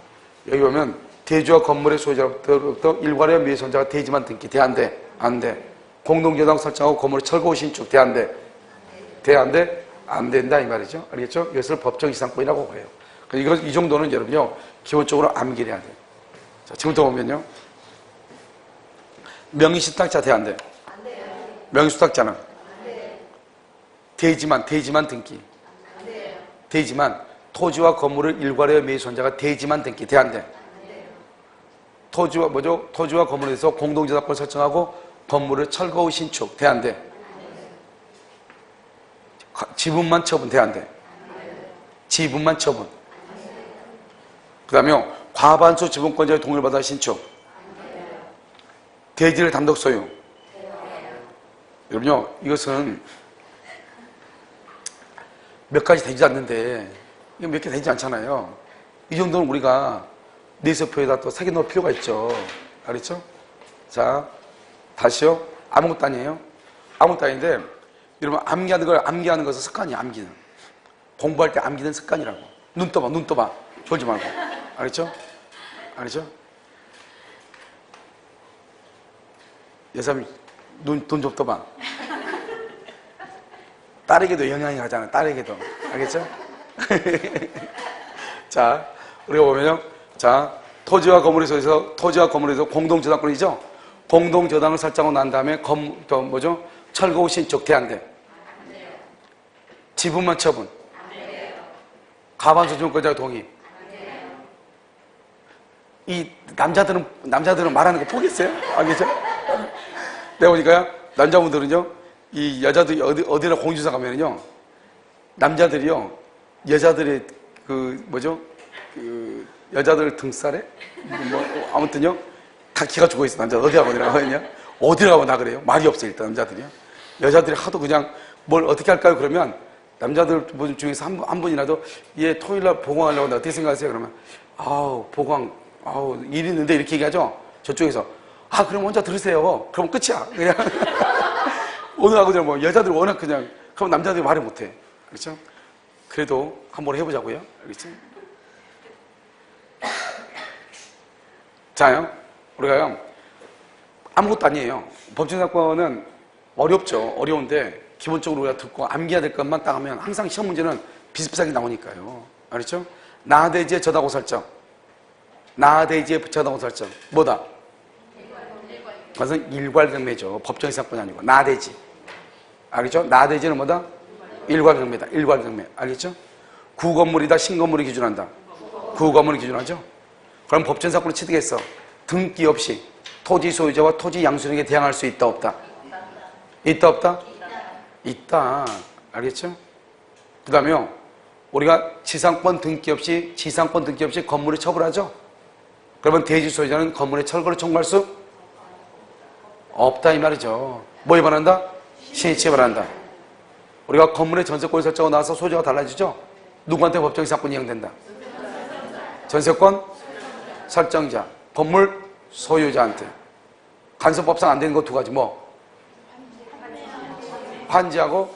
여기 보면 대지와 건물의 소유자로부터 일괄하여 매수한 자가 대지만 등기 돼, 안 돼? 안 돼. 공동저당 설정하고 건물을 철거 신축 돼, 안 돼? 돼, 안 돼? 안 된다 이 말이죠. 알겠죠? 이것을 법정이상권이라고 해요. 이 정도는 여러분요, 기본적으로 암기를 해야 돼요. 자, 지금부터 보면요. 명의신탁자 돼, 안 돼? 안 돼요. 명의수탁자는? 안 돼요. 대지만 등기. 안 돼요. 대지만 토지와 건물을 일괄하여 매수한 자가 대지만 등기 돼, 안 돼? 안 돼요. 토지와 건물에서 공동저당권을 설정하고 건물을 철거 후 신축 돼, 안 돼? 안 돼요. 지분만 처분 돼, 안 돼? 안 돼요. 지분만 처분. 그 다음에 과반수 지분권자의 동의를 받아 신축. 대지를 단독 소유. 여러분요, 이것은 몇 가지 되지 않는데, 이거 몇 개 되지 않잖아요. 이 정도는 우리가 내세표에다 또 새겨 놓을 필요가 있죠. 알겠죠? 자, 다시요. 아무것도 아니에요. 아무것도 아닌데, 여러분, 암기하는 것은 습관이야, 암기는. 공부할 때 암기는 습관이라고. 눈 떠봐. 졸지 말고. 알겠죠? 알겠죠? 여사님, 눈 좀 떠봐. 딸에게도 영향이 가잖아, 딸에게도. 알겠죠? 자, 우리가 보면요. 자, 토지와 건물에서 공동저당권이죠? 공동저당을 설정하고 난 다음에 철거 후 신축 돼, 안 돼? 안 돼요. 지분만 처분. 안 돼요. 과반수 지분권자가 동의. 안 돼요. 이 남자들은 말하는 거 포기했어요? 알겠죠? 내가 보니까요, 남자분들은요, 이 여자들이 어디나 공주사 가면은요, 남자들이요, 여자들의 여자들 등살에? 아무튼요, 다 기가 죽어있어, 남자. 어디 가면 나 그래요? 말이 없어, 일단, 남자들이요. 여자들이 하도 그냥 뭘 어떻게 할까요? 그러면 남자들 분 중에서 한 분이라도 얘 토요일날 보강하려고 어떻게 생각하세요? 그러면 아우 보강 아우 일 있는데 이렇게 얘기하죠. 저쪽에서 그럼 혼자 들으세요. 그럼 끝이야. 그냥 오늘 하고 저는 뭐 여자들 워낙 그냥 그럼 남자들이 말을 못해. 그렇죠? 그래도 한번 해보자고요. 알겠죠? 자요, 우리가요 아무것도 아니에요. 법정사건은 어렵죠. 어려운데 기본적으로 우리가 듣고 암기해야 될 것만 딱 하면 항상 시험 문제는 비슷비슷하게 나오니까요. 알았죠? 나대지의 저다고 설정. 나대지의 저다고 설정. 뭐다? 그것은 일괄경매죠. 법정의 사건이 아니고 나대지. 알겠죠? 나대지는 뭐다? 일괄경매다. 일괄경매. 알겠죠? 구건물이다. 신건물을 기준한다. 구건물을 기준하죠? 그럼 법정 사건을 취득했어. 등기 없이 토지 소유자와 토지 양수인에게 대항할 수 있다 없다? 있다 없다? 있다. 알겠죠? 그 다음에요. 우리가 지상권 등기 없이 건물을 처분하죠? 그러면 대지 소유자는 건물의 철거를 청구할 수 없다 이 말이죠. 뭐에 반한다? 신의치에 반한다. 우리가 건물의 전세권을 설정하고 나서 소유자가 달라지죠? 누구한테 법정 사건이 이행된다? 전세권 설정자, 건물 소유자한테. 간섭법상 안 되는 거 두 가지 뭐? 환지하고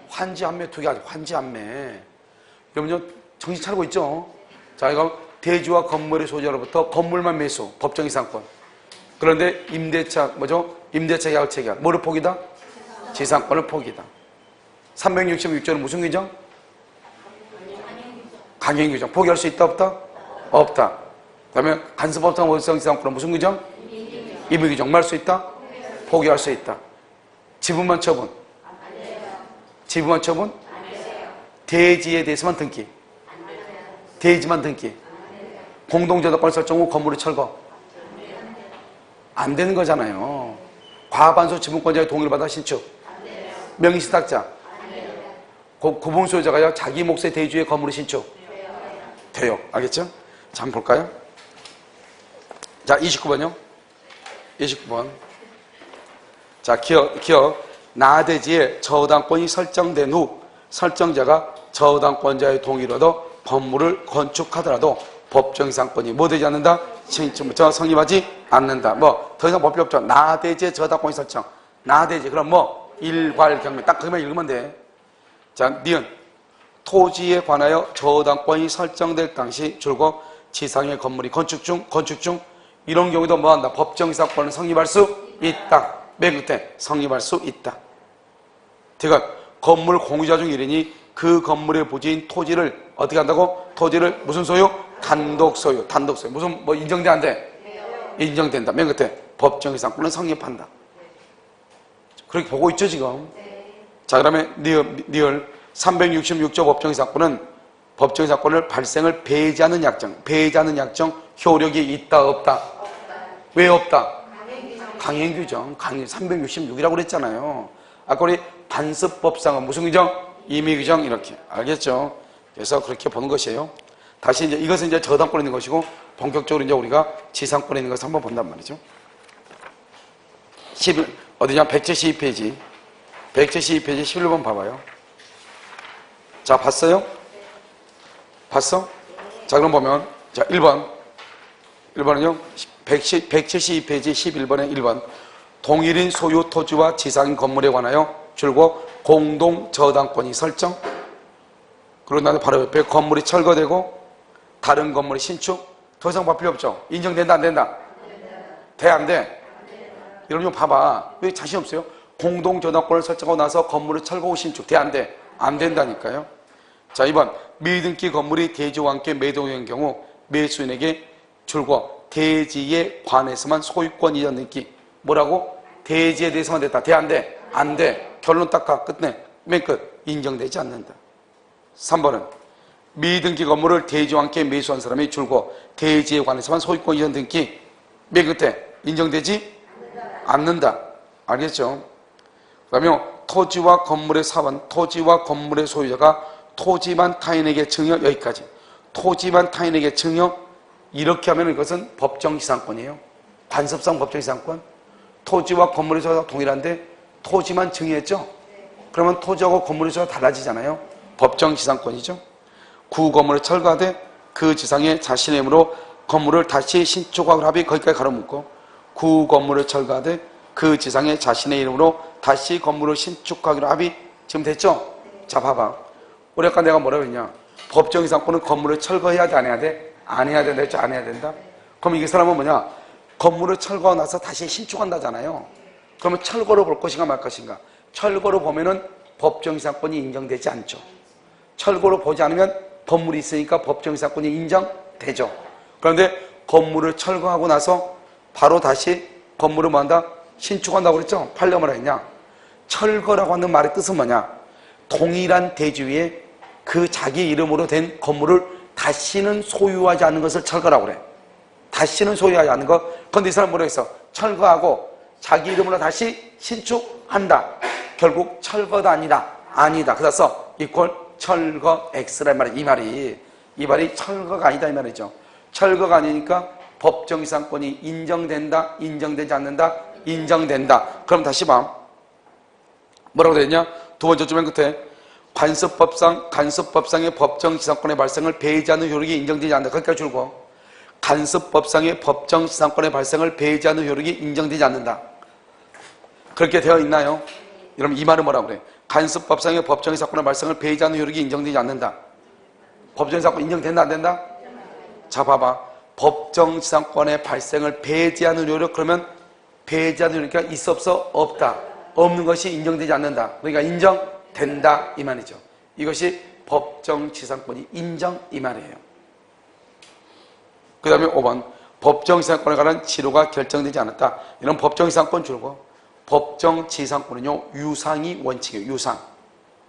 환지한매 두 가지. 환지한매. 여러분요 정신 차리고 있죠? 자, 이거 대지와 건물의 소유자로부터 건물만 매수, 법정 이상권. 그런데 임대차 뭐죠? 임대차 계약 체결. 뭐를 포기다? 지상권을 포기다. 366조는 무슨 규정? 강행 규정. 포기할 수 있다 없다? 없다. 그 다음에 간섭법상 법정 이상권은 무슨 규정? 임의 규정. 말 수 있다? 포기할 수 있다. 지분만 처분. 지분만 처분? 대지에 대해서만 등기. 대지만 등기. 공동저작권 설정 후 건물의 철거. 안 되는 거잖아요. 과반수 지분권자의 동의를 받아 신축. 명의신탁자. 고분 소유자가요 자기 몫의 대주의 건물의 신축. 돼요. 알겠죠? 자, 한번 볼까요? 자, 29번요. 29번. 자, 기억. 나대지에 저당권이 설정된 후 설정자가 저당권자의 동의를 얻어 건물을 건축하더라도 법정이상권이 뭐 되지 않는다? 신축부터 성립하지 않는다. 뭐 더 이상 법이 없죠. 나대지에 저당권이 설정. 나대지. 그럼 뭐 일괄경매. 딱 그것만 읽으면 돼. 자, 니은 토지에 관하여 저당권이 설정될 당시 줄곧 지상의 건물이 건축 중 이런 경우도 뭐한다? 법정이상권을 성립할 수 있다. 맨 끝에 성립할 수 있다. 대가 건물 공유자 중 1인이 그 건물의 부지인 토지를 어떻게 한다고? 토지를 무슨 소유? 단독 소유. 무슨 뭐 인정돼 안 돼? 인정된다. 맨 끝에 법정이상권은 성립한다. 그렇게 보고 있죠 지금? 자, 그다음에 니을 366조 법정이상권을 발생을 배제하는 약정 효력이 있다 없다? 왜 없다? 강행규정 366이라고 그랬잖아요. 아까 우리 간섭법상은 무슨 규정? 임의규정 이렇게. 알겠죠? 그래서 그렇게 보는 것이에요. 다시 이제 이것은 이제 저당권에 있는 것이고 본격적으로 이제 우리가 지상권에 있는 것을 한번 본단 말이죠. 어디냐? 172페이지. 172페이지 11번 봐봐요. 자, 봤어요? 봤어? 자, 그럼 보면 자, 1번은요. 172페이지 11번에 1번. 동일인 소유 토지와 지상인 건물에 관하여 줄곧 공동 저당권이 설정. 그러고 나서 바로 옆에 건물이 철거되고 다른 건물이 신축. 더 이상 봐 필요 없죠. 인정된다 안 된다? 돼 안 돼? 여러분 좀 봐봐. 왜 자신 없어요? 공동 저당권을 설정하고 나서 건물을 철거 후 신축. 돼 안 돼? 안 된다니까요. 자, 2번. 미등기 건물이 대지와 함께 매도된 경우 매수인에게 줄곧 대지에 관해서만 소유권 이전 등기. 뭐라고? 대지에 대해서만 됐다. 돼 안 돼? 안 돼. 결론 딱 가. 끝내. 맨 끝. 인정되지 않는다. 3번은 미등기 건물을 대지와 함께 매수한 사람이 줄곧 대지에 관해서만 소유권 이전 등기. 맨 끝에 인정되지 않는다. 알겠죠? 그 다음에 토지와 건물의 사원, 토지와 건물의 소유자가 토지만 타인에게 증여. 여기까지. 토지만 타인에게 증여. 이렇게 하면 이것은 법정지상권이에요. 관습상 법정지상권. 토지와 건물의 소유자가 동일한데 토지만 증여했죠? 그러면 토지하고 건물의 소유가 달라지잖아요. 법정 지상권이죠. 구 건물을 철거하되 그 지상에 자신의 힘으로 건물을 다시 신축하기로 합의, 거기까지 가로묶고, 구 건물을 철거하되 그 지상에 자신의 이름으로 다시 건물을 신축하기로 합의. 지금 됐죠? 자, 봐봐. 우리 아까 내가 뭐라고 했냐? 법정 지상권은 건물을 철거해야 돼, 안 해야 돼? 안 해야 된다 했죠? 안 해야 된다? 그럼 이 사람은 뭐냐? 건물을 철거하고 나서 다시 신축한다잖아요. 그러면 철거로 볼 것인가 말 것인가? 철거로 보면은 법정 지상권이 인정되지 않죠. 철거로 보지 않으면 건물이 있으니까 법정 지상권이 인정되죠. 그런데 건물을 철거하고 나서 바로 다시 건물을 뭐한다? 신축한다고 그랬죠? 판례 뭐라 했냐? 철거라고 하는 말의 뜻은 뭐냐? 동일한 대지 위에 그 자기 이름으로 된 건물을 다시는 소유하지 않는 것을 철거라고 그래. 다시는 소유하지 않는 것. 그런데 이 사람 뭐라 했어? 철거하고 자기 이름으로 다시 신축한다. 결국 철거도 아니다. 아니다. 그래서 이퀄 철거 X란 말이야. 이 말이 철거가 아니다 이 말이죠. 철거가 아니니까 법정 지상권이 인정된다, 인정되지 않는다, 인정된다. 그럼 다시 봐. 뭐라고 되어 있냐? 두 번째 줄 맨 끝에 간섭법상의 법정 지상권의 발생을 배제하는 효력이 인정되지 않는다. 거기까지 줄고, 간섭법상의 법정 지상권의 발생을 배제하는 효력이 인정되지 않는다. 그렇게 되어 있나요? 여러분 이 말은 뭐라고 그래? 간섭법상의 법정 지상권의 발생을 배제하는 효력이 인정되지 않는다. 법정 지상권 인정된다 안 된다? 자, 봐봐. 법정 지상권의 발생을 배제하는 효력, 그러면 배제하는 효력이 있어 없어? 없다. 없는 것이 인정되지 않는다. 그러니까 인정된다 이 말이죠. 이것이 법정 지상권이 인정 이 말이에요. 그 다음에 5번 법정 지상권에 관한 치료가 결정되지 않았다. 이런 법정 지상권 줄고, 법정 지상권은요 유상이 원칙이에요. 유상.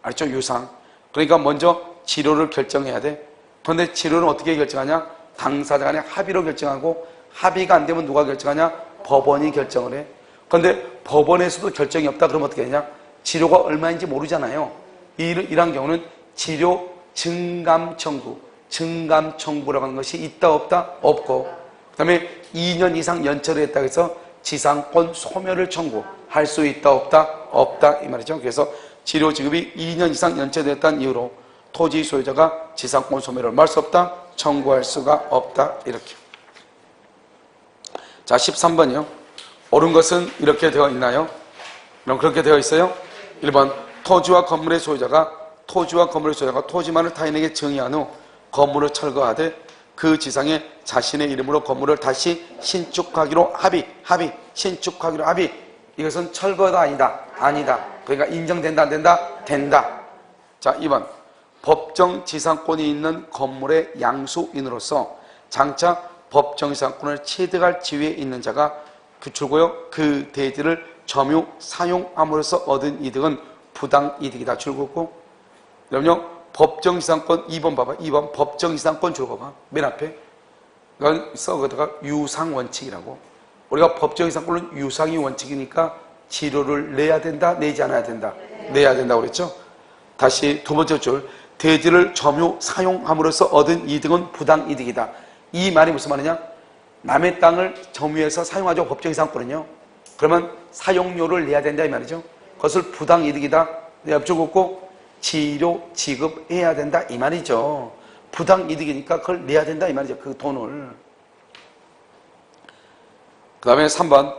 알죠? 유상. 그러니까 먼저 치료를 결정해야 돼. 그런데 치료는 어떻게 결정하냐? 당사자 간의 합의로 결정하고, 합의가 안 되면 누가 결정하냐? 법원이 결정을 해. 그런데 법원에서도 결정이 없다. 그러면 어떻게 되냐? 치료가 얼마인지 모르잖아요. 이런 경우는 치료 증감 청구라고 하는 것이 있다 없다? 없고, 그 다음에 2년 이상 연체를 했다고 해서 지상권 소멸을 청구할 수 있다 없다? 없다 이 말이죠. 그래서 치료 지급이 2년 이상 연체됐다는 이유로 토지 소유자가 지상권 소멸을 할 수 없다, 청구할 수가 없다. 이렇게. 자, 13번이요. 옳은 것은 이렇게 되어 있나요? 그럼 그렇게 되어 있어요? 1번 토지와 건물의 소유자가 토지만을 타인에게 증여한 후 건물을 철거하되 그 지상에 자신의 이름으로 건물을 다시 신축하기로 신축하기로 합의. 이것은 철거다 아니다? 아니다. 그러니까 인정된다 안 된다? 된다. 자, 2번 법정 지상권이 있는 건물의 양수인으로서 장차 법정 지상권을 취득할 지위에 있는 자가 줄고요, 그 대지를 점유 사용함으로써 얻은 이득은 부당이득이다. 줄고고, 그럼요 법정 지상권 2번 봐봐. 2번 법정 지상권 줄거봐. 맨 앞에 이건 써거다가 유상원칙이라고. 우리가 법정 지상권은 유상이 원칙이니까 지료를 내야 된다, 내지 않아야 된다? 내야 된다고 그랬죠. 다시 두 번째 줄, 대지를 점유 사용함으로써 얻은 이득은 부당이득이다. 이 말이 무슨 말이냐? 남의 땅을 점유해서 사용하죠, 법정 지상권은요. 그러면 사용료를 내야 된다 이 말이죠. 그것을 부당이득이다. 옆줄 긋고 지료 지급해야 된다 이 말이죠. 부당이득이니까 그걸 내야 된다 이 말이죠. 그 돈을. 그 다음에 3번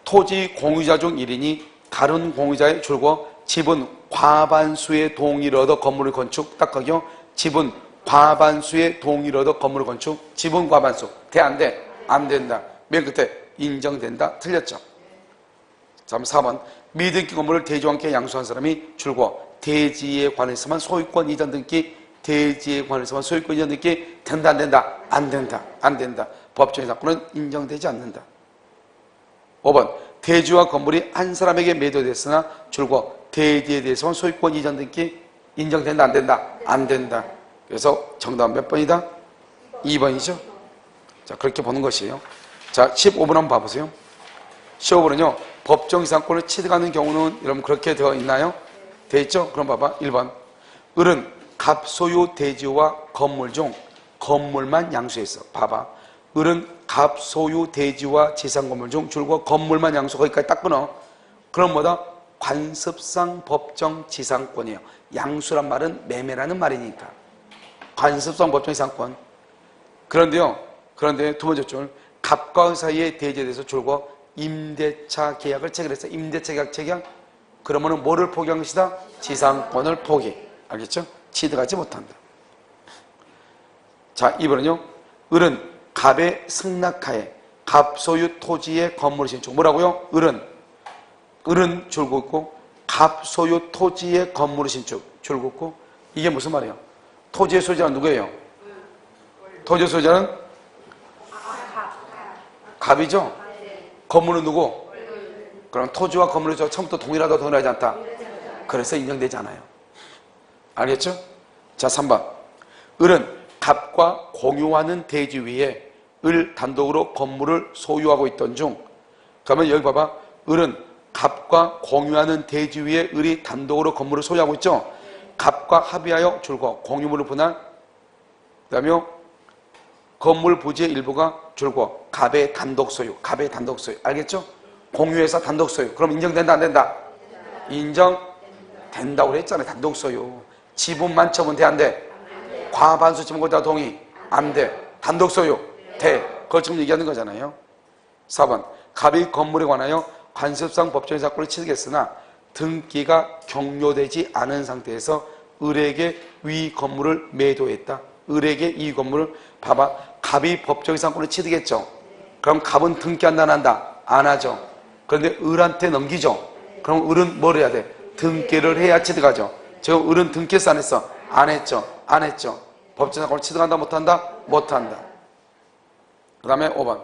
토지 공유자 중 1인이 다른 공유자의 줄고 집은 과반수의 동의를 얻어 건물을 건축. 딱 거기요. 집은 과반수의 동의를 얻어 건물을 건축. 집은 과반수. 돼 안 돼? 안 된다. 맨 끝에 인정된다. 틀렸죠. 다음 4번 미등기 건물을 대지와 함께 양수한 사람이 줄고 대지에 관해서만 소유권 이전 등기, 대지에 관해서만 소유권 이전 등기 된다 안 된다? 안 된다. 안 된다. 법정 지상권은 인정되지 않는다. 5번 대지와 건물이 한 사람에게 매도됐으나 줄고 대지에 대해서만 소유권 이전 등기 인정된다 안 된다? 안 된다. 그래서 정답은 몇 번이다? 2번이죠. 자, 그렇게 보는 것이에요. 자, 15번 한번 봐보세요. 15번은요 법정 지상권을 취득하는 경우는 여러분 그렇게 되어 있나요? 되어 있죠? 그럼 봐봐. 1번 을은 갑소유 대지와 건물 중 건물만 양수했어. 봐봐. 을은 갑소유 대지와 지상 건물 중 줄고 건물만 양수. 거기까지 딱 끊어. 그럼 뭐다? 관습상 법정 지상권이에요. 양수란 말은 매매라는 말이니까. 관습상 법정 지상권. 그런데 두 번째 줄, 갑과 의 사이의 대지에 대해서 줄과 임대차 계약을 체결했어요. 임대차 계약 체결. 그러면은 뭐를 포기한 것이다? 지상권을 포기. 알겠죠? 취득하지 못한다. 자, 2번은요. 을은 갑의 승낙하에 갑 소유 토지의 건물을 신축. 뭐라고요? 을은 줄고 있고 갑 소유 토지의 건물을 신축. 줄고 있고 이게 무슨 말이에요? 토지의 소유자는 누구예요? 토지의 소유자는 갑이죠? 건물은 누구? 그럼 토지와 건물이 처음부터 동일하다 동일하지 않다. 그래서 인정되지 않아요. 알겠죠? 자, 3번. 을은 갑과 공유하는 대지 위에 을 단독으로 건물을 소유하고 있던 중. 그러면 여기 봐봐. 을은 갑과 공유하는 대지 위에 을이 단독으로 건물을 소유하고 있죠. 갑과 합의하여 줄고 공유물을 분할. 그 다음에 건물 부지의 일부가 줄고 갑의 단독 소유. 갑의 단독 소유. 알겠죠? 공유해서 단독 소유. 그럼 인정된다 안 된다? 인정된다고 그랬잖아요. 단독 소유. 지분만 처분 돼 안 돼? 과반수 지분 거다 동의 안 돼. 단독 소유 돼. 그걸 지금 얘기하는 거잖아요. 4번. 갑이 건물에 관하여 관습상 법정의 사건을 취득했으나 등기가 경료되지 않은 상태에서 을에게 위 건물을 매도했다. 을에게 이 건물을 봐봐. 갑이 법정의 사건을 취득했죠. 그럼 갑은 등기한다 안 한다? 안 하죠. 그런데 을한테 넘기죠. 그럼 을은 뭘 해야 돼? 등기를 해야 취득하죠. 지금 을은 등기했어 안 했어? 안 했죠. 안 했죠. 법정 사건을 취득한다 못한다? 못한다. 그 다음에 5번.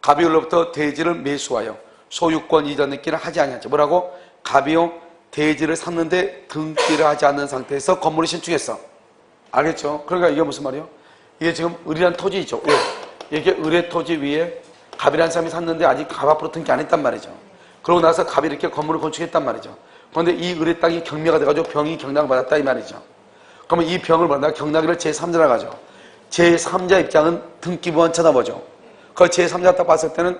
갑이 을로부터 대지를 매수하여 소유권 이전 등기를 하지 아니하죠. 뭐라고? 갑이요 대지를 샀는데 등기를 하지 않는 상태에서 건물을 신축했어. 알겠죠? 그러니까 이게 무슨 말이에요? 이게 지금 을이란 토지 있죠. 이게 을의 토지 위에 갑이라는 사람이 샀는데 아직 갑 앞으로 등기 안 했단 말이죠. 그러고 나서 갑이 이렇게 건물을 건축했단 말이죠. 그런데 이 을의 땅이 경매가 돼가지고 병이 경락을 받았다 이 말이죠. 그러면 이 병을 받아 경락을 제3자라 가죠. 제3자 입장은 등기부만 쳐다보죠. 그 제3자 딱 봤을 때는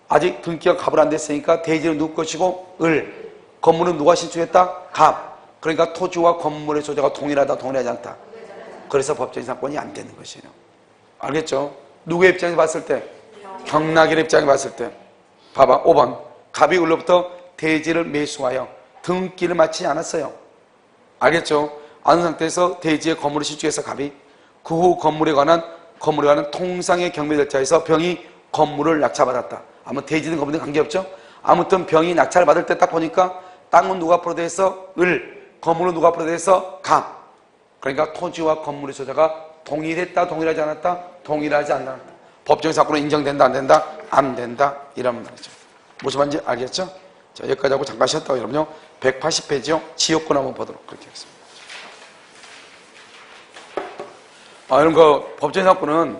아직 등기가 갑을 안 됐으니까 대지는 누구 것이고 을. 건물은 누가 신축했다? 갑. 그러니까 토지와 건물의 소재가 동일하다 동일하지 않다. 그래서 법정 이상권이 안 되는 것이에요. 알겠죠? 누구의 입장에서 봤을 때? 경락의 입장에 봤을 때. 봐봐. 5번. 갑이 을로부터 대지를 매수하여 등기를 마치지 않았어요. 알겠죠? 아는 상태에서 대지의 건물을 신축해서 갑이 그 후 건물에 관한 통상의 경매 절차에서 병이 건물을 낙찰받았다. 아무 대지든 건물든 관계없죠? 아무튼 병이 낙찰을 받을 때 딱 보니까 땅은 누가 앞으로 대해서 을, 건물은 누가 앞으로 대해서 갑. 그러니까 토지와 건물의 소재가 동일했다, 동일하지 않았다? 동일하지 않았다. 법정 사건은 인정된다, 안 된다? 안 된다. 이런 말이죠. 무슨 말인지 알겠죠? 자, 여기까지 하고 잠깐 쉬었다가 여러분요. 180페이지요. 지역권 한번 보도록 그렇게 하겠습니다. 이런 거 법정 사건은